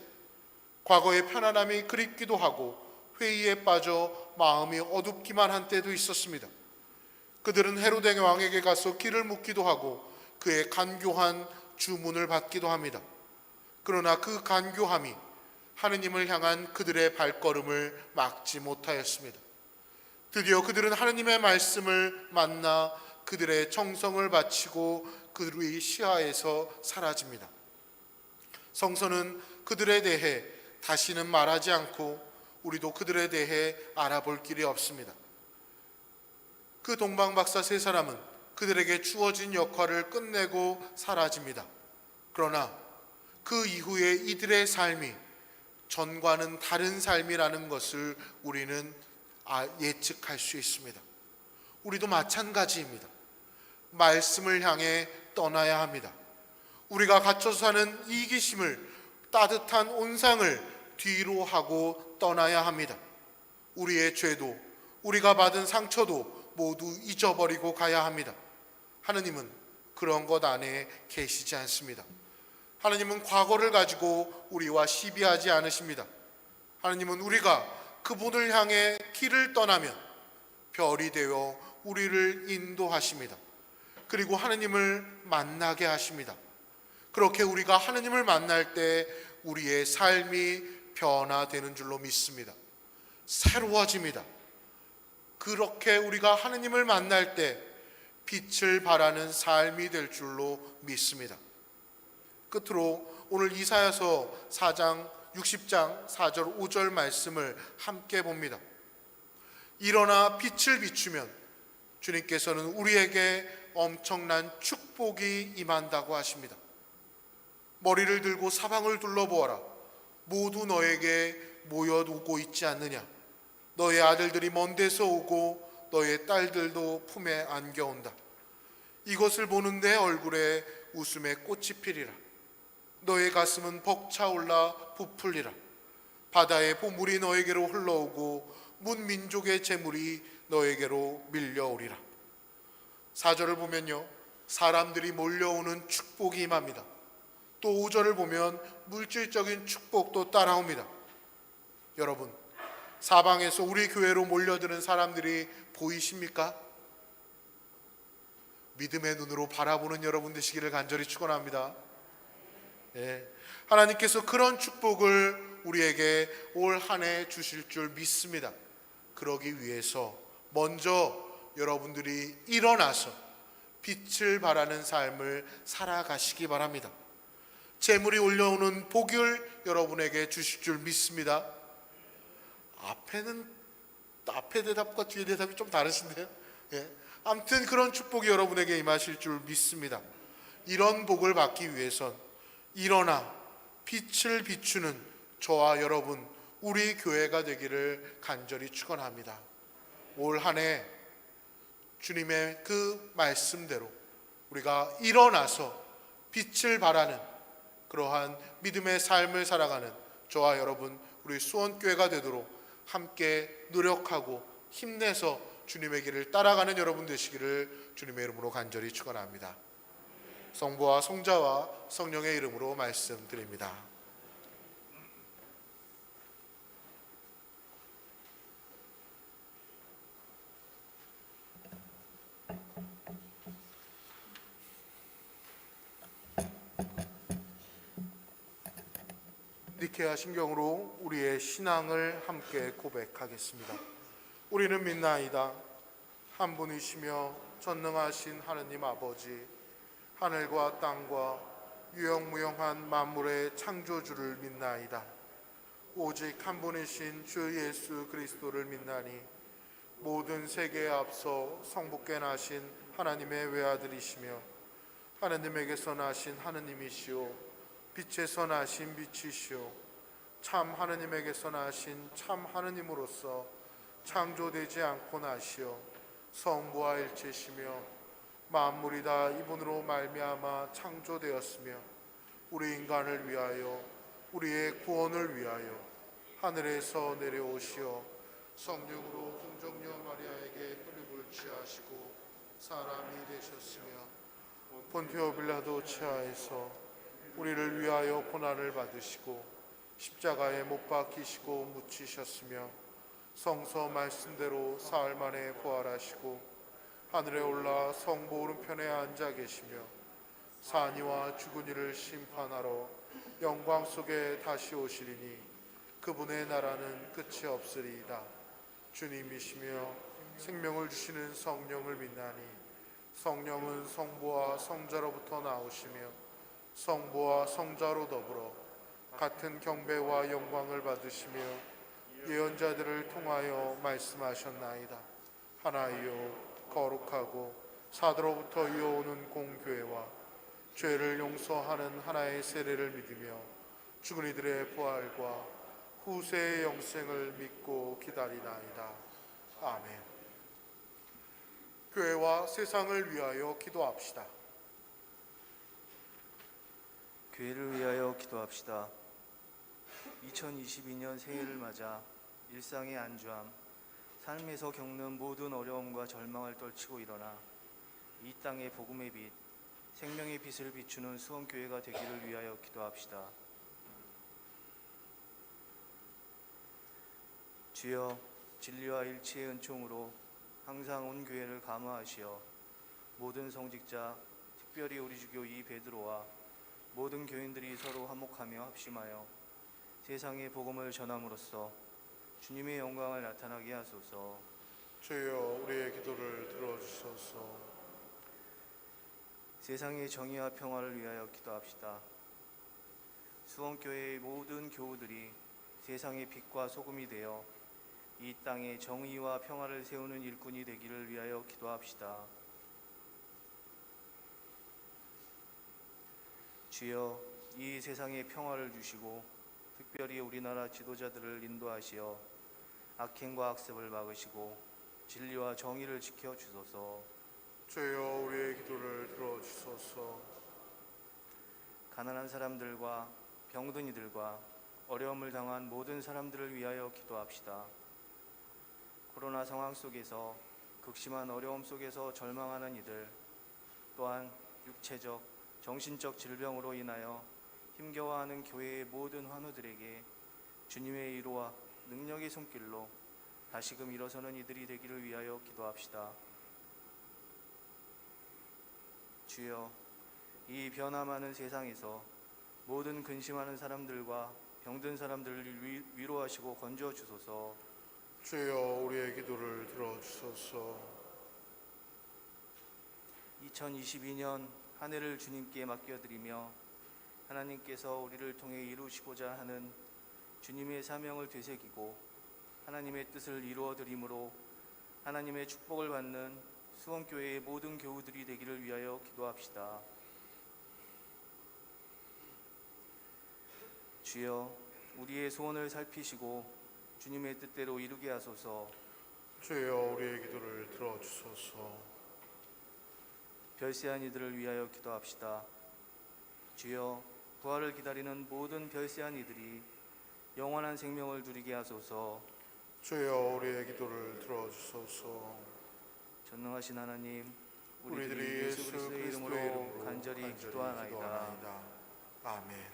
과거의 편안함이 그립기도 하고 회의에 빠져 마음이 어둡기만 한 때도 있었습니다. 그들은 헤로데 왕에게 가서 길을 묻기도 하고 그의 간교한 주문을 받기도 합니다. 그러나 그 간교함이 하느님을 향한 그들의 발걸음을 막지 못하였습니다. 드디어 그들은 하느님의 말씀을 만나 그들의 정성을 바치고 그들의 시야에서 사라집니다. 성서는 그들에 대해 다시는 말하지 않고 우리도 그들에 대해 알아볼 길이 없습니다. 그 동방박사 세 사람은 그들에게 주어진 역할을 끝내고 사라집니다. 그러나 그 이후에 이들의 삶이 전과는 다른 삶이라는 것을 우리는 예측할 수 있습니다. 우리도 마찬가지입니다. 말씀을 향해 떠나야 합니다. 우리가 갇혀서 사는 이기심을, 따뜻한 온상을 뒤로 하고 떠나야 합니다. 우리의 죄도, 우리가 받은 상처도 모두 잊어버리고 가야 합니다. 하느님은 그런 것 안에 계시지 않습니다. 하느님은 과거를 가지고 우리와 시비하지 않으십니다. 하느님은 우리가 그분을 향해 길을 떠나면 별이 되어 우리를 인도하십니다. 그리고 하느님을 만나게 하십니다. 그렇게 우리가 하느님을 만날 때 우리의 삶이 변화되는 줄로 믿습니다. 새로워집니다. 그렇게 우리가 하느님을 만날 때 빛을 발하는 삶이 될 줄로 믿습니다. 끝으로 오늘 이사야서 4장 60장 4절 5절 말씀을 함께 봅니다. 일어나 빛을 비추면 주님께서는 우리에게 엄청난 축복이 임한다고 하십니다. 머리를 들고 사방을 둘러보아라. 모두 너에게 모여오고 있지 않느냐. 너의 아들들이 먼 데서 오고 너의 딸들도 품에 안겨온다. 이것을 보는 내 얼굴에 웃음의 꽃이 피리라. 너의 가슴은 벅차올라 부풀리라. 바다의 보물이 너에게로 흘러오고 문 민족의 재물이 너에게로 밀려오리라. 4절을 보면요, 사람들이 몰려오는 축복이 임합니다. 또 5절을 보면 물질적인 축복도 따라옵니다. 여러분, 사방에서 우리 교회로 몰려드는 사람들이 보이십니까? 믿음의 눈으로 바라보는 여러분 되시기를 간절히 축원합니다. 하나님께서 그런 축복을 우리에게 올 한 해 주실 줄 믿습니다. 그러기 위해서 먼저 여러분들이 일어나서 빛을 발하는 삶을 살아가시기 바랍니다. 재물이 올려오는 복을 여러분에게 주실 줄 믿습니다. 앞에 대답과 뒤에 대답이 좀 다르신데요. 아무튼 그런 축복이 여러분에게 임하실 줄 믿습니다. 이런 복을 받기 위해선 일어나 빛을 비추는 저와 여러분, 우리 교회가 되기를 간절히 축원합니다. 올 한 해 주님의 그 말씀대로 우리가 일어나서 빛을 발하는 그러한 믿음의 삶을 살아가는 저와 여러분, 우리 수원교회가 되도록 함께 노력하고 힘내서 주님의 길을 따라가는 여러분 되시기를 주님의 이름으로 간절히 축원합니다. 성부와 성자와 성령의 이름으로 말씀드립니다. 니케아 신경으로 우리의 신앙을 함께 고백하겠습니다. 우리는 믿나이다. 한 분이시며 전능하신 하느님 아버지, 하늘과 땅과 유영무영한 만물의 창조주를 믿나이다. 오직 한 분이신 주 예수 그리스도를 믿나니 모든 세계에 앞서 성부께 나신 하나님의 외아들이시며 하느님에게서 나신 하느님이시오 빛에서 나신 빛이시오 참 하느님에게서 나신 참 하느님으로서 창조되지 않고 나시어 성부와 일체시며 만물이 다 이분으로 말미암아 창조되었으며 우리 인간을 위하여 우리의 구원을 위하여 하늘에서 내려오시어 성령으로 공정녀 마리아에게 혈육을 취하시고 사람이 되셨으며 본티오 빌라도 치하에서 우리를 위하여 고난을 받으시고 십자가에 못 박히시고 묻히셨으며 성서 말씀대로 사흘 만에 부활하시고 하늘에 올라 성부 오른편에 앉아 계시며 산이와 죽은 이를 심판하러 영광 속에 다시 오시리니 그분의 나라는 끝이 없으리이다. 주님이시며 생명을 주시는 성령을 믿나니 성령은 성부와 성자로부터 나오시며 성부와 성자로 더불어 같은 경배와 영광을 받으시며 예언자들을 통하여 말씀하셨나이다. 하나이요 거룩하고 사도로부터 이어오는 공교회와 죄를 용서하는 하나의 세례를 믿으며 죽은 이들의 부활과 후세의 영생을 믿고 기다리나이다. 아멘. 교회와 세상을 위하여 기도합시다. 교회를 위하여 기도합시다. 2022년 새해를 맞아 일상의 안주함, 삶에서 겪는 모든 어려움과 절망을 떨치고 일어나 이 땅의 복음의 빛, 생명의 빛을 비추는 수원교회가 되기를 위하여 기도합시다. 주여, 진리와 일치의 은총으로 항상 온 교회를 감화하시어 모든 성직자, 특별히 우리 주교 이 베드로와 모든 교인들이 서로 화목하며 합심하여 세상의 복음을 전함으로써 주님의 영광을 나타나게 하소서. 주여 우리의 기도를 들어주소서. 세상의 정의와 평화를 위하여 기도합시다. 수원교회의 모든 교우들이 세상의 빛과 소금이 되어 이 땅에 정의와 평화를 세우는 일꾼이 되기를 위하여 기도합시다. 주여, 이 세상에 평화를 주시고 특별히 우리나라 지도자들을 인도하시어 악행과 악습을 막으시고 진리와 정의를 지켜주소서. 주여 우리의 기도를 들어주소서. 가난한 사람들과 병든 이들과 어려움을 당한 모든 사람들을 위하여 기도합시다. 코로나 상황 속에서 극심한 어려움 속에서 절망하는 이들, 또한 육체적, 정신적 질병으로 인하여 힘겨워하는 교회의 모든 환우들에게 주님의 위로와 능력의 손길로 다시금 일어서는 이들이 되기를 위하여 기도합시다. 주여, 이 변화 많은 세상에서 모든 근심하는 사람들과 병든 사람들을 위로하시고 건져 주소서. 주여 우리의 기도를 들어주소서. 2022년 한 해를 주님께 맡겨드리며 하나님께서 우리를 통해 이루시고자 하는 주님의 사명을 되새기고 하나님의 뜻을 이루어드림으로 하나님의 축복을 받는 수원교회의 모든 교우들이 되기를 위하여 기도합시다. 주여, 우리의 소원을 살피시고 주님의 뜻대로 이루게 하소서. 주여 우리의 기도를 들어주소서. 별세한 이들을 위하여 기도합시다. 주여, 부활을 기다리는 모든 별세한 이들이 영원한 생명을 누리게 하소서. 주여 우리의 기도를 들어주소서. 전능하신 하나님, 우리들이 예수 그리스도의 이름으로 간절히 기도하나이다. 아멘.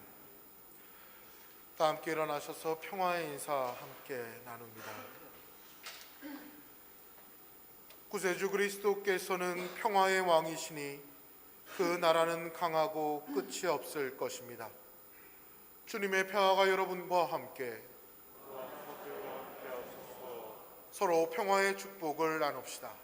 다 함께 일어나셔서 평화의 인사 함께 나눕니다. 구세주 그리스도께서는 평화의 왕이시니 그 나라는 강하고 끝이 없을 것입니다. 주님의 평화가 여러분과 함께 서로 평화의 축복을 나눕시다. 아멘.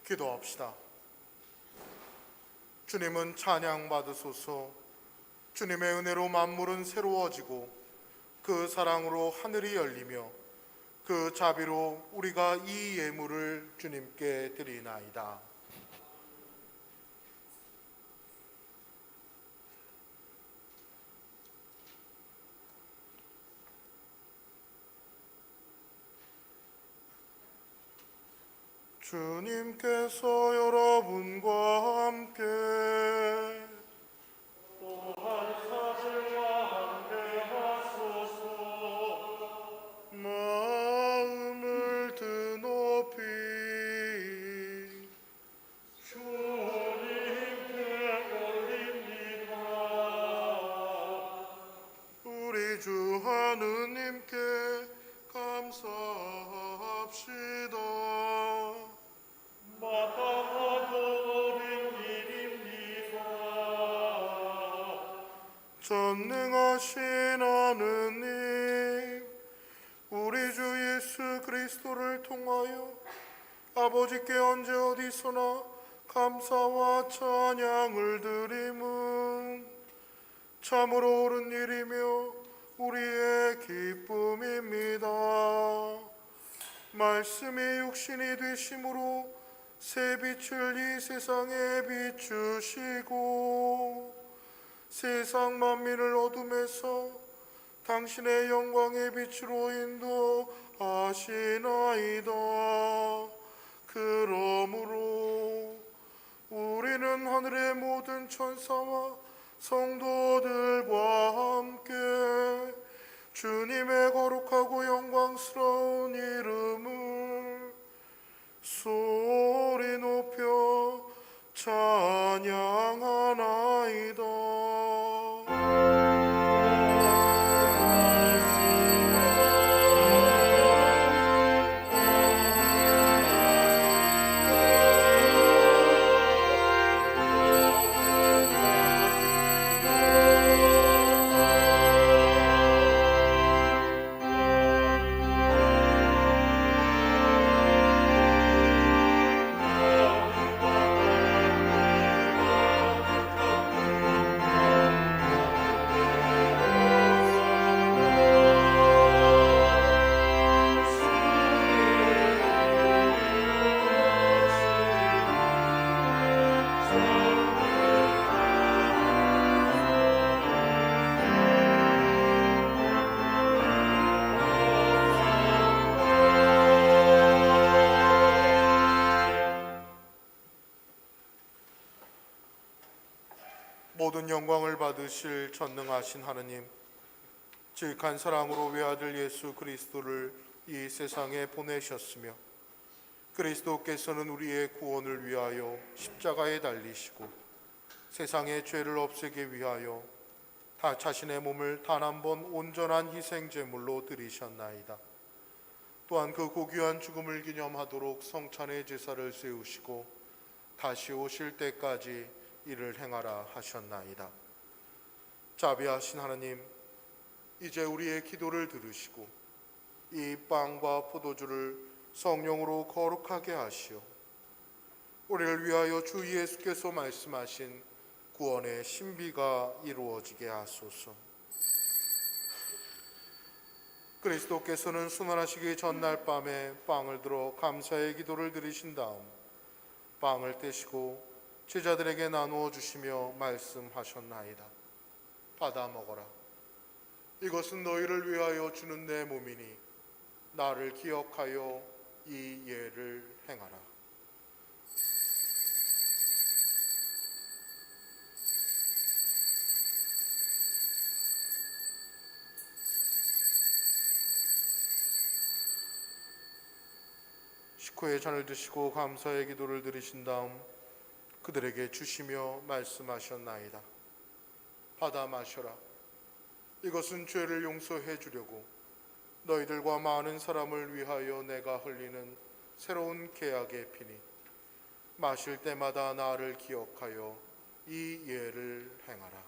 기도합시다. 주님은 찬양 받으소서. 주님의 은혜로 만물은 새로워지고 그 사랑으로 하늘이 열리며 그 자비로 우리가 이 예물을 주님께 드리나이다. 주님께서 여러분과 함께 또한 사실과 함께 하소서. 마음을 드높이 주님께 올립니다. 우리 주 하느님께 감사합시다. 마땅하고 옳은 일입니다. 전능하신 하느님, 우리 주 예수 그리스도를 통하여 아버지께 언제 어디서나 감사와 찬양을 드림은 참으로 옳은 일이며 우리의 기쁨입니다. 말씀이 육신이 되심으로 새 빛을 이 세상에 비추시고 세상 만민을 어둠에서 당신의 영광의 빛으로 인도하시나이다. 그러므로 우리는 하늘의 모든 천사와 성도들과 함께 주님의 거룩하고 영광스러운 이름을 소리 높여 찬양하나이다. 모든 영광을 받으실 전능하신 하느님, 지극한 사랑으로 외아들 예수 그리스도를 이 세상에 보내셨으며 그리스도께서는 우리의 구원을 위하여 십자가에 달리시고 세상의 죄를 없애기 위하여 다 자신의 몸을 단 한 번 온전한 희생 제물로 드리셨나이다. 또한 그 고귀한 죽음을 기념하도록 성찬의 제사를 세우시고 다시 오실 때까지 이를 행하라 하셨나이다. 자비하신 하나님, 이제 우리의 기도를 들으시고 이 빵과 포도주를 성령으로 거룩하게 하시어 우리를 위하여 주 예수께서 말씀하신 구원의 신비가 이루어지게 하소서. 그리스도께서는 순환하시기 전날 밤에 빵을 들어 감사의 기도를 드리신 다음 빵을 떼시고 제자들에게 나누어 주시며 말씀하셨나이다. 받아 먹어라. 이것은 너희를 위하여 주는 내 몸이니 나를 기억하여 이 예를 행하라. 식후에 잔을 드시고 감사의 기도를 드리신 다음 그들에게 주시며 말씀하셨나이다. 받아 마셔라. 이것은 죄를 용서해 주려고 너희들과 많은 사람을 위하여 내가 흘리는 새로운 계약의 피니 마실 때마다 나를 기억하여 이 예를 행하라.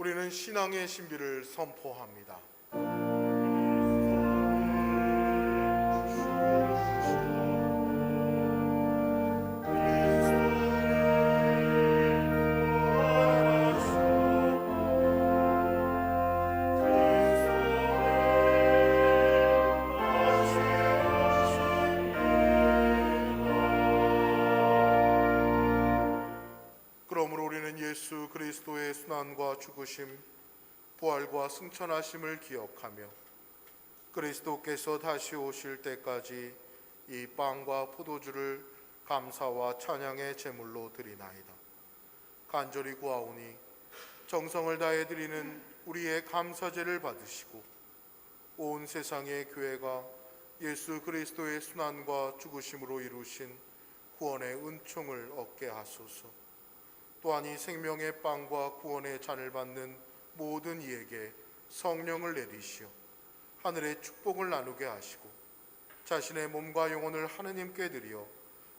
우리는 신앙의 신비를 선포합니다. 그러므로 우리는 예수 그리스도의 순환과 죽으심, 부활과 승천하심을 기억하며 그리스도께서 다시 오실 때까지 이 빵과 포도주를 감사와 찬양의 제물로 드리나이다. 간절히 구하오니 정성을 다해 드리는 우리의 감사제를 받으시고 온 세상의 교회가 예수 그리스도의 순환과 죽으심으로 이루신 구원의 은총을 얻게 하소서. 또한 이 생명의 빵과 구원의 잔을 받는 모든 이에게 성령을 내리시어 하늘의 축복을 나누게 하시고 자신의 몸과 영혼을 하느님께 드려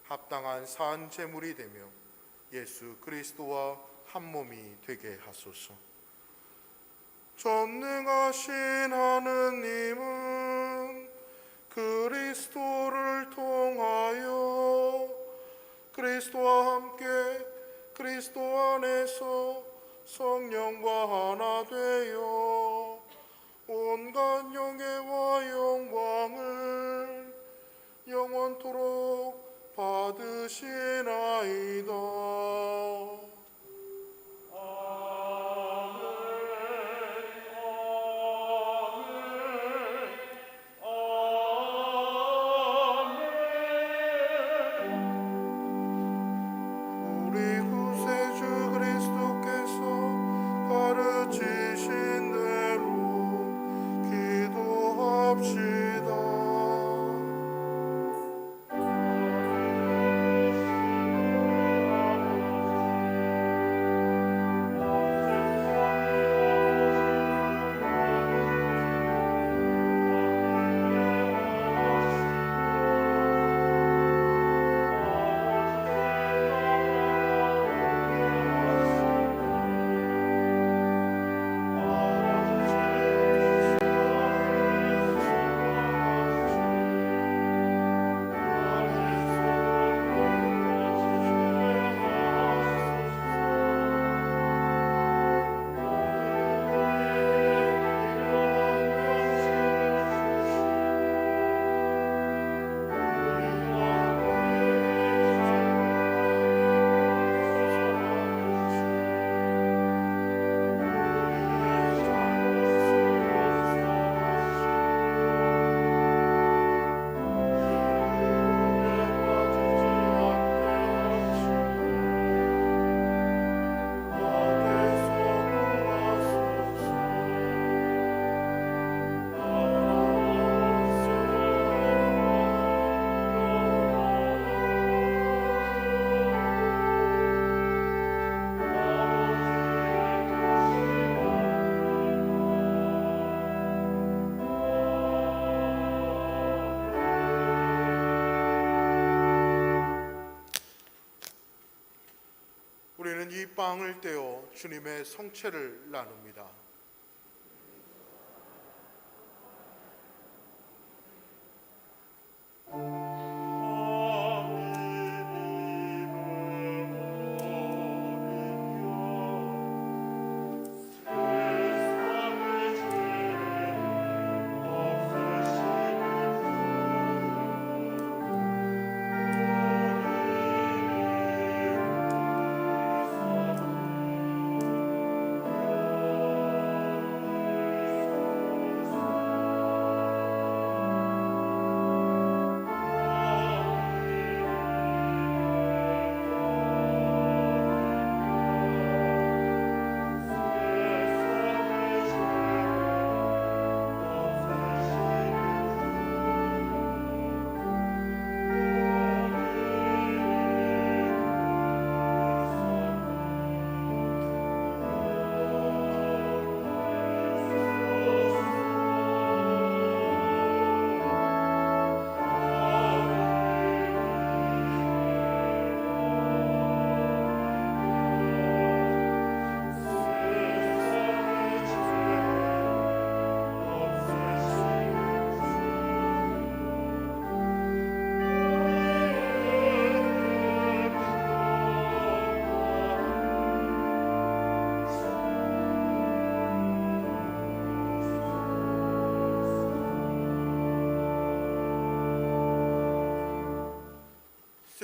합당한 산 제물이 되며 예수 그리스도와 한 몸이 되게 하소서. 전능하신 하느님은 그리스도를 통하여 그리스도와 함께 그리스도 안에서 성령과 하나 되어 온갖 영예와 영광을 영원토록 받으시나이다. 우리 구세주 그리스도께서 가르치신 대로 기도합시다. 우리는 이 빵을 떼어 주님의 성체를 나눕니다.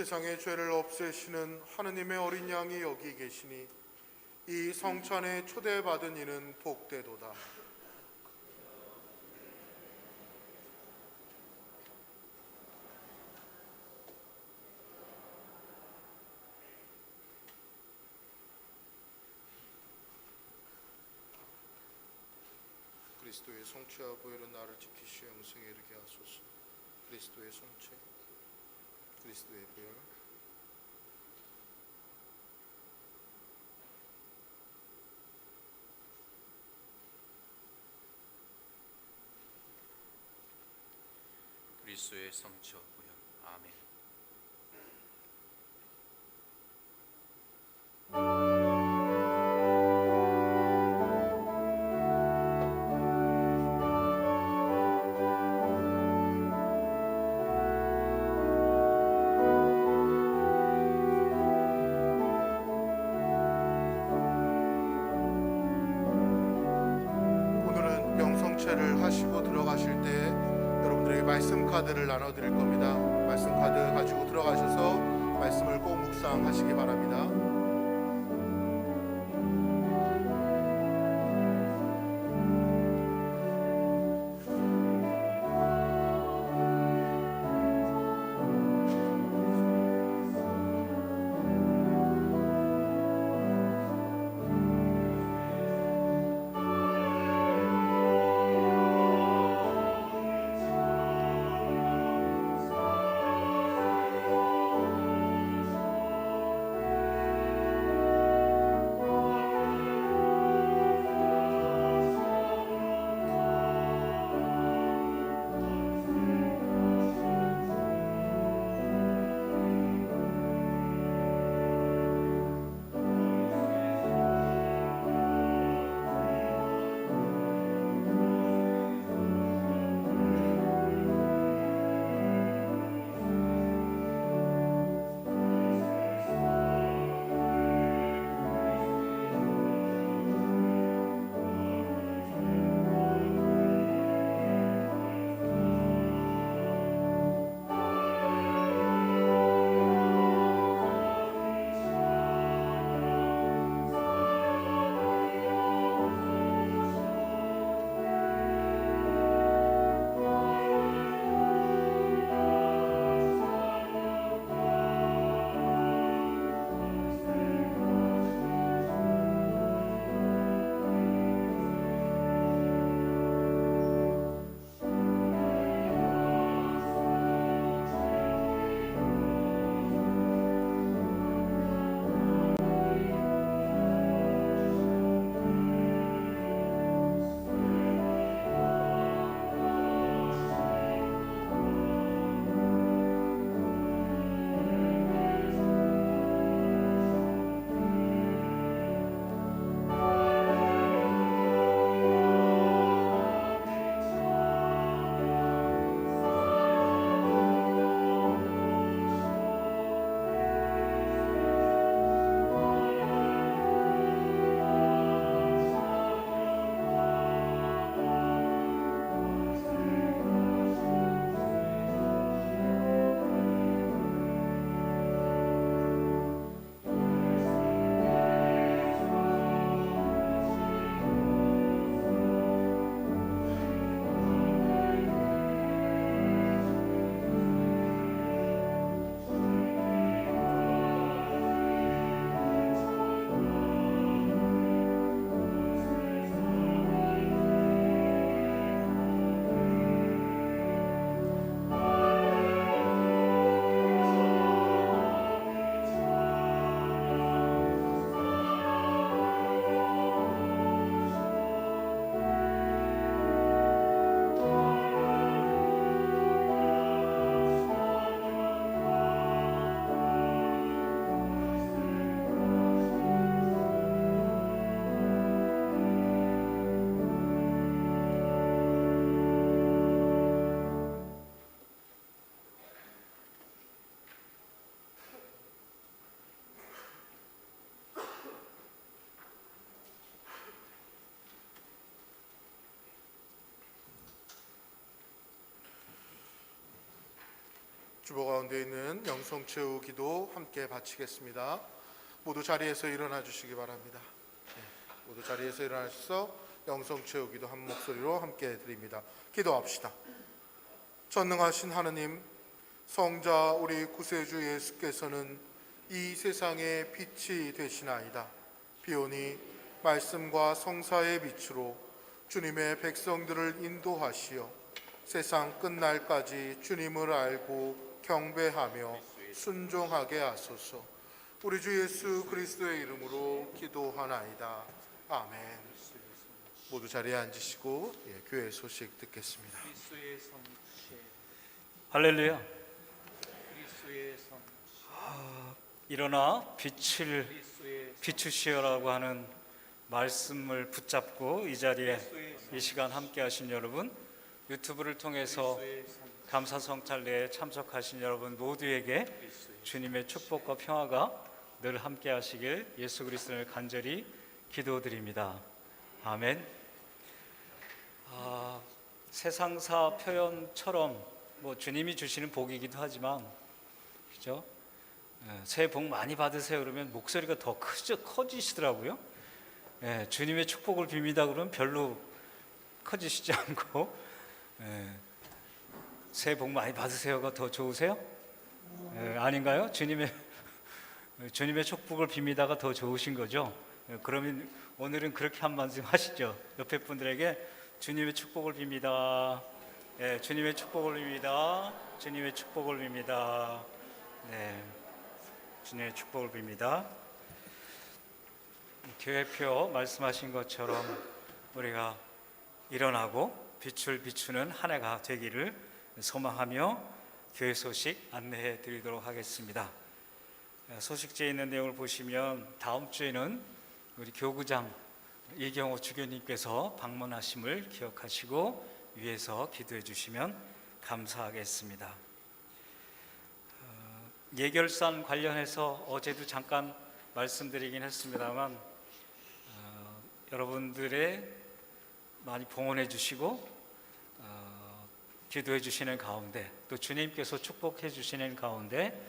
세상의 죄를 없애시는 하느님의 어린 양이 여기 계시니 이 성찬에 초대받은 이는 복되도다. 그리스도의 성체와 보혈은 나를 지키시어 영생에 이르게 하소서. 그리스도의 성체, 그리스도의 보혈. 그리스도의 성체와 보혈. 아멘. 오늘은 명성체를 하시고 들어가실 때 여러분들에게 말씀 카드를 나눠드릴 겁니다. 말씀 카드 가지고 들어가셔서 말씀을 꼭 묵상하시기 바랍니다. 주보 가운데 있는 영성체후 기도 함께 바치겠습니다. 모두 자리에서 일어나 주시기 바랍니다. 모두 자리에서 일어나셔서 영성체후 기도 한 목소리로 함께 드립니다. 기도합시다. 전능하신 하느님, 성자 우리 구세주 예수께서는 이 세상의 빛이 되시나이다. 비오니 말씀과 성사의 빛으로 주님의 백성들을 인도하시어 세상 끝날까지 주님을 알고 경배하며 순종하게 하소서. 우리 주 예수 그리스도의 이름으로 기도하나이다. 아멘. 모두 자리에 앉으시고 교회 소식 듣겠습니다. 그리스도의 성체, 할렐루야. 그리스도의 성, 일어나 빛을 그리스도의 비추시오라고 하는 말씀을 붙잡고 이 자리에 이 시간 함께 하신 여러분, 유튜브를 통해서 감사 성찬례에 참석하신 여러분 모두에게 주님의 축복과 평화가 늘 함께 하시길 예수 그리스도를 간절히 기도드립니다. 아멘. 세상사 표현처럼 주님이 주시는 복이기도 하지만, 그죠? 새해 복 많이 받으세요 그러면 목소리가 더 커지시더라고요. 주님의 축복을 빕니다 그러면 별로 커지시지 않고, 새해 복 많이 받으세요가 더 좋으세요? 아닌가요? 주님의 축복을 빕니다가 더 좋으신 거죠? 그러면 오늘은 그렇게 한 말씀 하시죠. 옆에 분들에게 주님의 축복을 빕니다. 주님의 축복을 빕니다. 주님의 축복을 빕니다. 네, 주님의 축복을 빕니다. 교회표 말씀하신 것처럼 우리가 일어나고 빛을 비추는 한 해가 되기를 소망하며 교회 소식 안내해 드리도록 하겠습니다. 소식지에 있는 내용을 보시면 다음 주에는 우리 교구장 이경호 주교님께서 방문하심을 기억하시고 위에서 기도해 주시면 감사하겠습니다. 예결산 관련해서 어제도 잠깐 말씀드리긴 했습니다만, 여러분들의 많이 봉헌해 주시고 기도해 주시는 가운데, 또 주님께서 축복해 주시는 가운데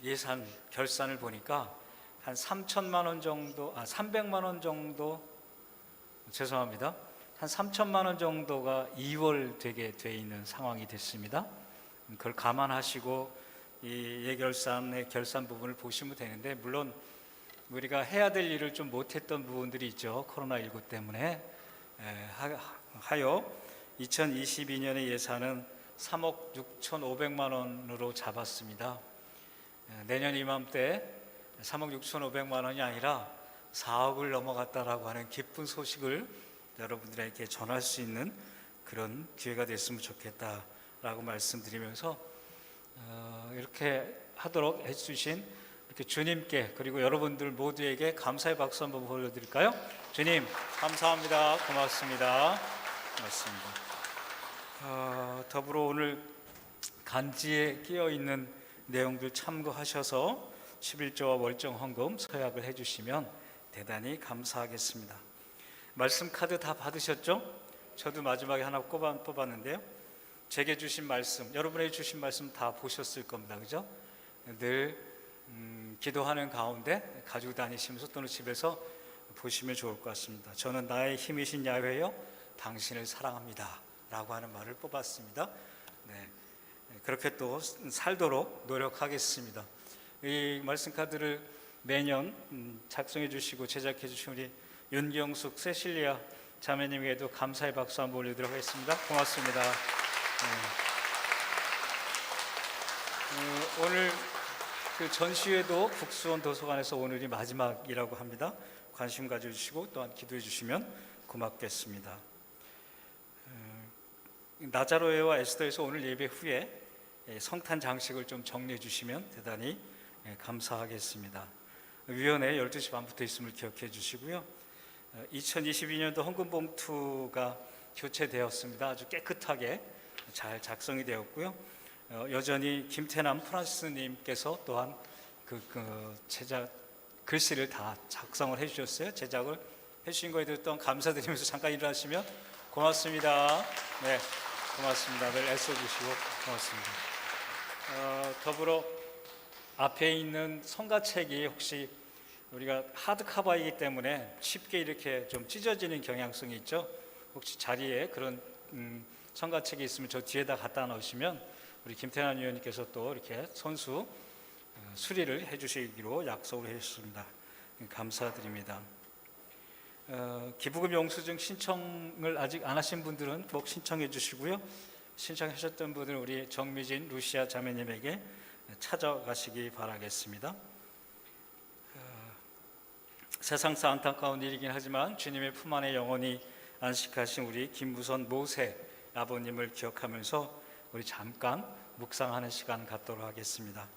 예산 결산을 보니까 한 3천만 원 정도, 300만 원 정도, 죄송합니다. 한 3천만 원 정도가 2월 되게 돼 있는 상황이 됐습니다. 그걸 감안하시고 이 예결산의 결산 부분을 보시면 되는데, 물론 우리가 해야 될 일을 좀 못했던 부분들이 있죠. 코로나19 때문에 하여 2022년의 예산은 3억 6,500만 원으로 잡았습니다. 내년 이맘때 3억 6,500만 원이 아니라 4억을 넘어갔다라고 하는 기쁜 소식을 여러분들에게 전할 수 있는 그런 기회가 됐으면 좋겠다라고 말씀드리면서 이렇게 하도록 해주신 이렇게 주님께, 그리고 여러분들 모두에게 감사의 박수 한번 보여드릴까요? 주님 감사합니다. 고맙습니다. 고맙습니다. 더불어 오늘 간지에 끼어 있는 내용들 참고하셔서 11조와 월정 헌금 서약을 해주시면 대단히 감사하겠습니다. 말씀 카드 다 받으셨죠? 저도 마지막에 하나 뽑았는데요. 제게 주신 말씀, 여러분에게 주신 말씀 다 보셨을 겁니다. 그죠? 늘 기도하는 가운데 가지고 다니시면서 또는 집에서 보시면 좋을 것 같습니다. 저는 나의 힘이신 야훼여 당신을 사랑합니다 라고 하는 말을 뽑았습니다. 네, 그렇게 또 살도록 노력하겠습니다. 이 말씀 카드를 매년 작성해 주시고 제작해 주신 우리 윤경숙 세실리아 자매님에게도 감사의 박수 한번 올리도록 하겠습니다. 고맙습니다. 오늘 그 전시회도 북수원 도서관에서 오늘이 마지막이라고 합니다. 관심 가져주시고 또한 기도해 주시면 고맙겠습니다. 나자로에와 에스더에서 오늘 예배 후에 성탄 장식을 좀 정리해 주시면 대단히 감사하겠습니다. 위원회 12시 반부터 있음을 기억해 주시고요. 2022년도 헌금 봉투가 교체되었습니다. 아주 깨끗하게 잘 작성이 되었고요. 여전히 김태남 프란시스님께서 또한 제작 글씨를 다 작성을 해주셨어요. 제작을 해주신 거에 대해서 또한 감사드리면서 잠깐 일어나시면 고맙습니다. 네, 고맙습니다. 늘 애써주시고 고맙습니다. 더불어 앞에 있는 성가책이 혹시 우리가 하드카바이기 때문에 쉽게 이렇게 좀 찢어지는 경향성이 있죠. 혹시 자리에 그런 성가책이 있으면 저 뒤에다 갖다 놓으시면 우리 김태환 위원님께서 또 이렇게 손수 수리를 해주시기로 약속을 해주셨습니다. 감사드립니다. 기부금 영수증 신청을 아직 안 하신 분들은 꼭 신청해 주시고요. 신청하셨던 분들은 우리 정미진 루시아 자매님에게 찾아가시기 바라겠습니다. 세상사 안타까운 일이긴 하지만 주님의 품 안에 영원히 안식하신 우리 김무선 모세 아버님을 기억하면서 우리 잠깐 묵상하는 시간 갖도록 하겠습니다.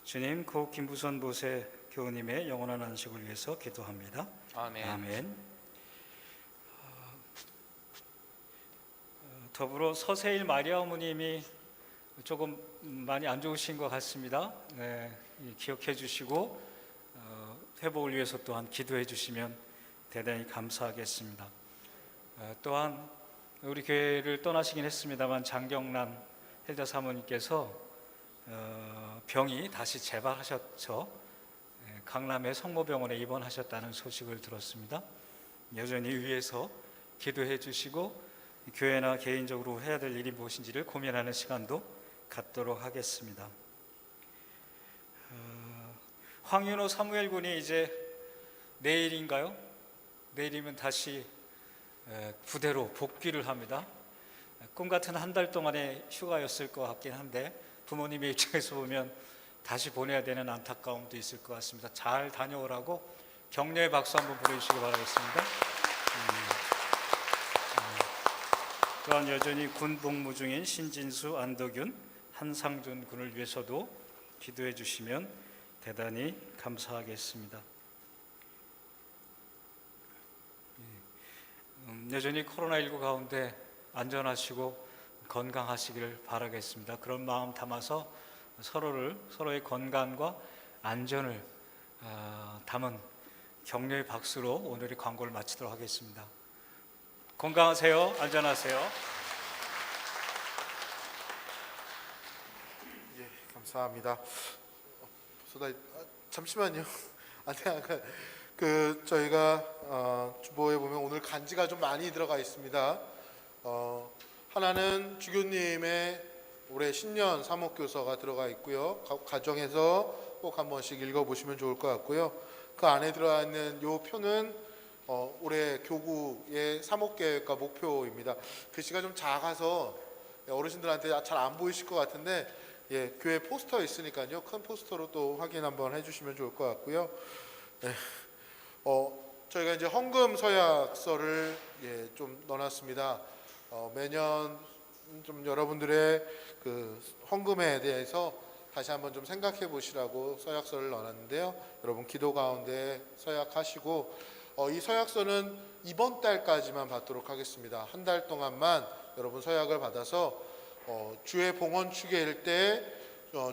주님, 고 김부선 모세 교우님의 영원한 안식을 위해서 기도합니다. 아멘. 아멘. 더불어 서세일 마리아 어머님이 조금 많이 안 좋으신 것 같습니다. 네, 기억해 주시고 회복을 위해서 또한 기도해 주시면 대단히 감사하겠습니다. 또한 우리 교회를 떠나시긴 했습니다만 장경란 헬자 사모님께서 병이 다시 재발하셔서 강남의 성모병원에 입원하셨다는 소식을 들었습니다. 여전히 위에서 기도해 주시고 교회나 개인적으로 해야 될 일이 무엇인지를 고민하는 시간도 갖도록 하겠습니다. 황윤호 사무엘 군이 이제 내일인가요? 내일이면 다시 부대로 복귀를 합니다. 꿈 같은 한 달 동안의 휴가였을 것 같긴 한데 부모님의 입장에서 보면 다시 보내야 되는 안타까움도 있을 것 같습니다. 잘 다녀오라고 격려의 박수 한번 보내주시기 바라겠습니다. 또한 여전히 군 복무 중인 신진수, 안덕윤, 한상준 군을 위해서도 기도해 주시면 대단히 감사하겠습니다. 여전히 코로나19 가운데 안전하시고 건강하시기를 바라겠습니다. 그런 마음 담아서 서로의 건강과 안전을 담은 격려의 박수로 오늘의 광고를 마치도록 하겠습니다. 건강하세요. 안전하세요. 예, 감사합니다. 잠시만요. 아니, 저희가 주보에 보면 오늘 간지가 좀 많이 들어가 있습니다. 하나는 주교님의 올해 신년 사목교서가 들어가 있고요. 가정에서 꼭 한 번씩 읽어보시면 좋을 것 같고요. 그 안에 들어가 있는 요 표는 올해 교구의 사목계획과 목표입니다. 글씨가 좀 작아서 어르신들한테 잘 안 보이실 것 같은데 교회 포스터 있으니까요. 큰 포스터로 또 확인 한번 해주시면 좋을 것 같고요. 저희가 이제 헌금 서약서를 좀 넣어놨습니다. 매년 좀 여러분들의 그 헌금에 대해서 다시 한번 좀 생각해 보시라고 서약서를 넣어놨는데요. 여러분 기도 가운데 서약하시고 이 서약서는 이번 달까지만 받도록 하겠습니다. 한 달 동안만 여러분 서약을 받아서 주의 봉헌 축예일 때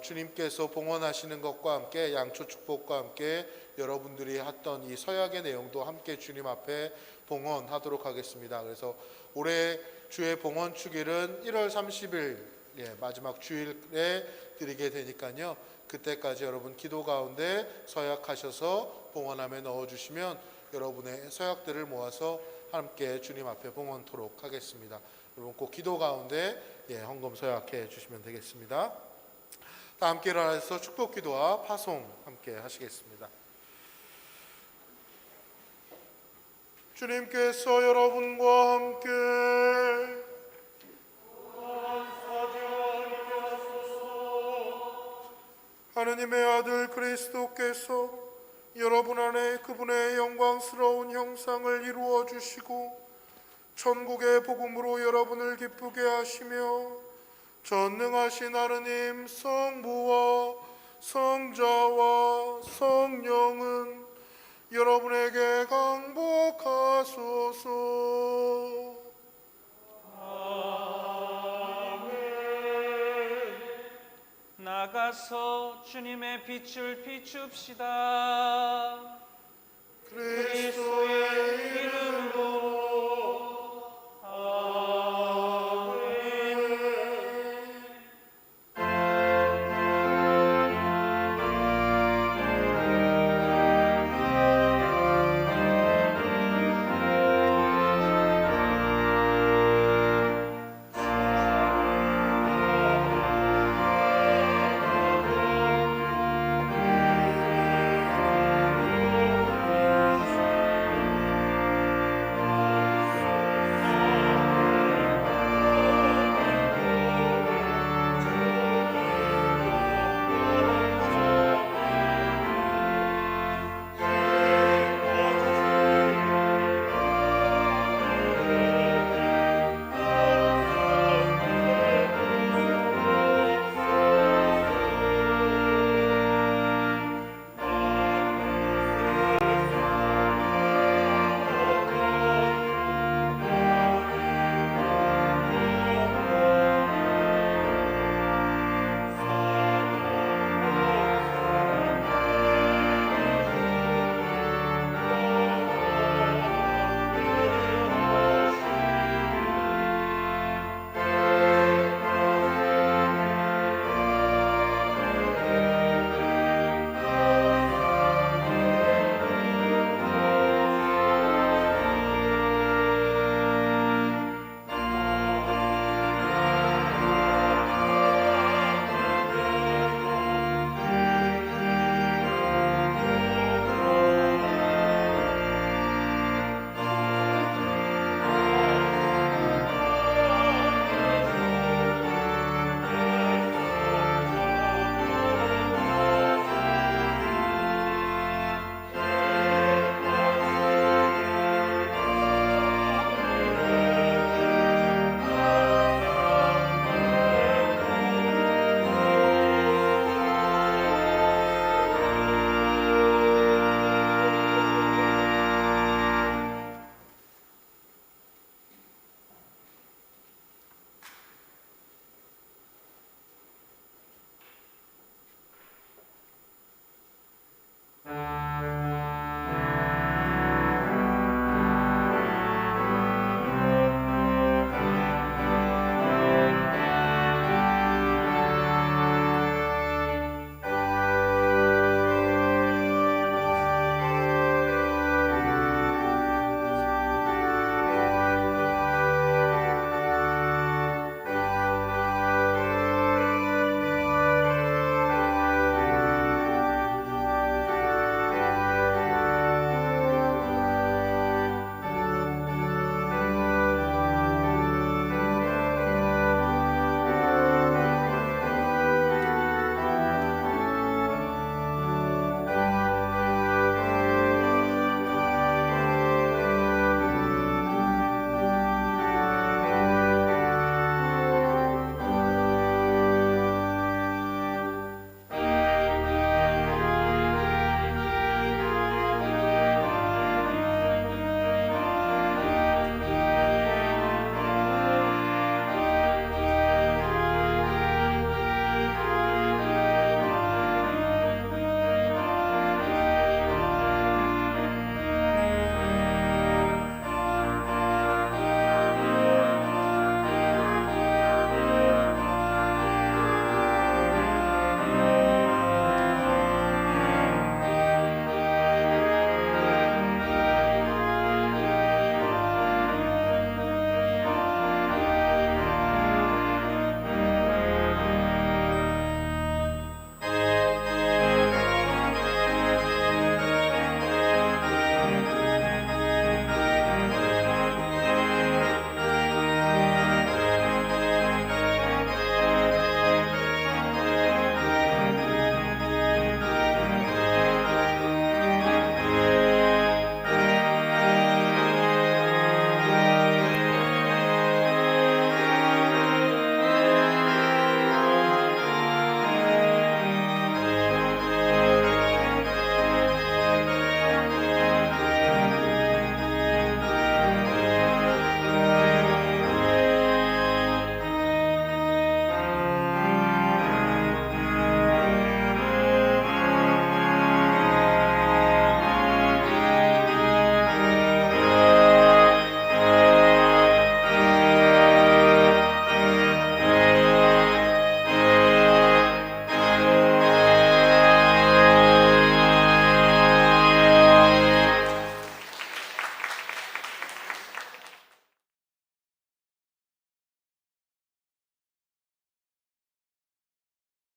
주님께서 봉헌하시는 것과 함께 양초 축복과 함께 여러분들이 했던 이 서약의 내용도 함께 주님 앞에 봉헌하도록 하겠습니다. 그래서 올해 주의 봉헌 축일은 1월 30일 마지막 주일에 드리게 되니까요. 그때까지 여러분 기도 가운데 서약하셔서 봉헌함에 넣어주시면 여러분의 서약들을 모아서 함께 주님 앞에 봉헌토록 하겠습니다. 여러분 꼭 기도 가운데 헌금 서약해 주시면 되겠습니다. 다 함께 일어나서 축복기도와 파송 함께 하시겠습니다. 주님께서 여러분과 함께 하느님의 아들 그리스도께서 여러분 안에 그분의 영광스러운 형상을 이루어 주시고 천국의 복음으로 여러분을 기쁘게 하시며 전능하신 하느님 성부와 성자와 성령은 여러분에게 강복하소서. 나가서 주님의 빛을 비춥시다. 그리스도의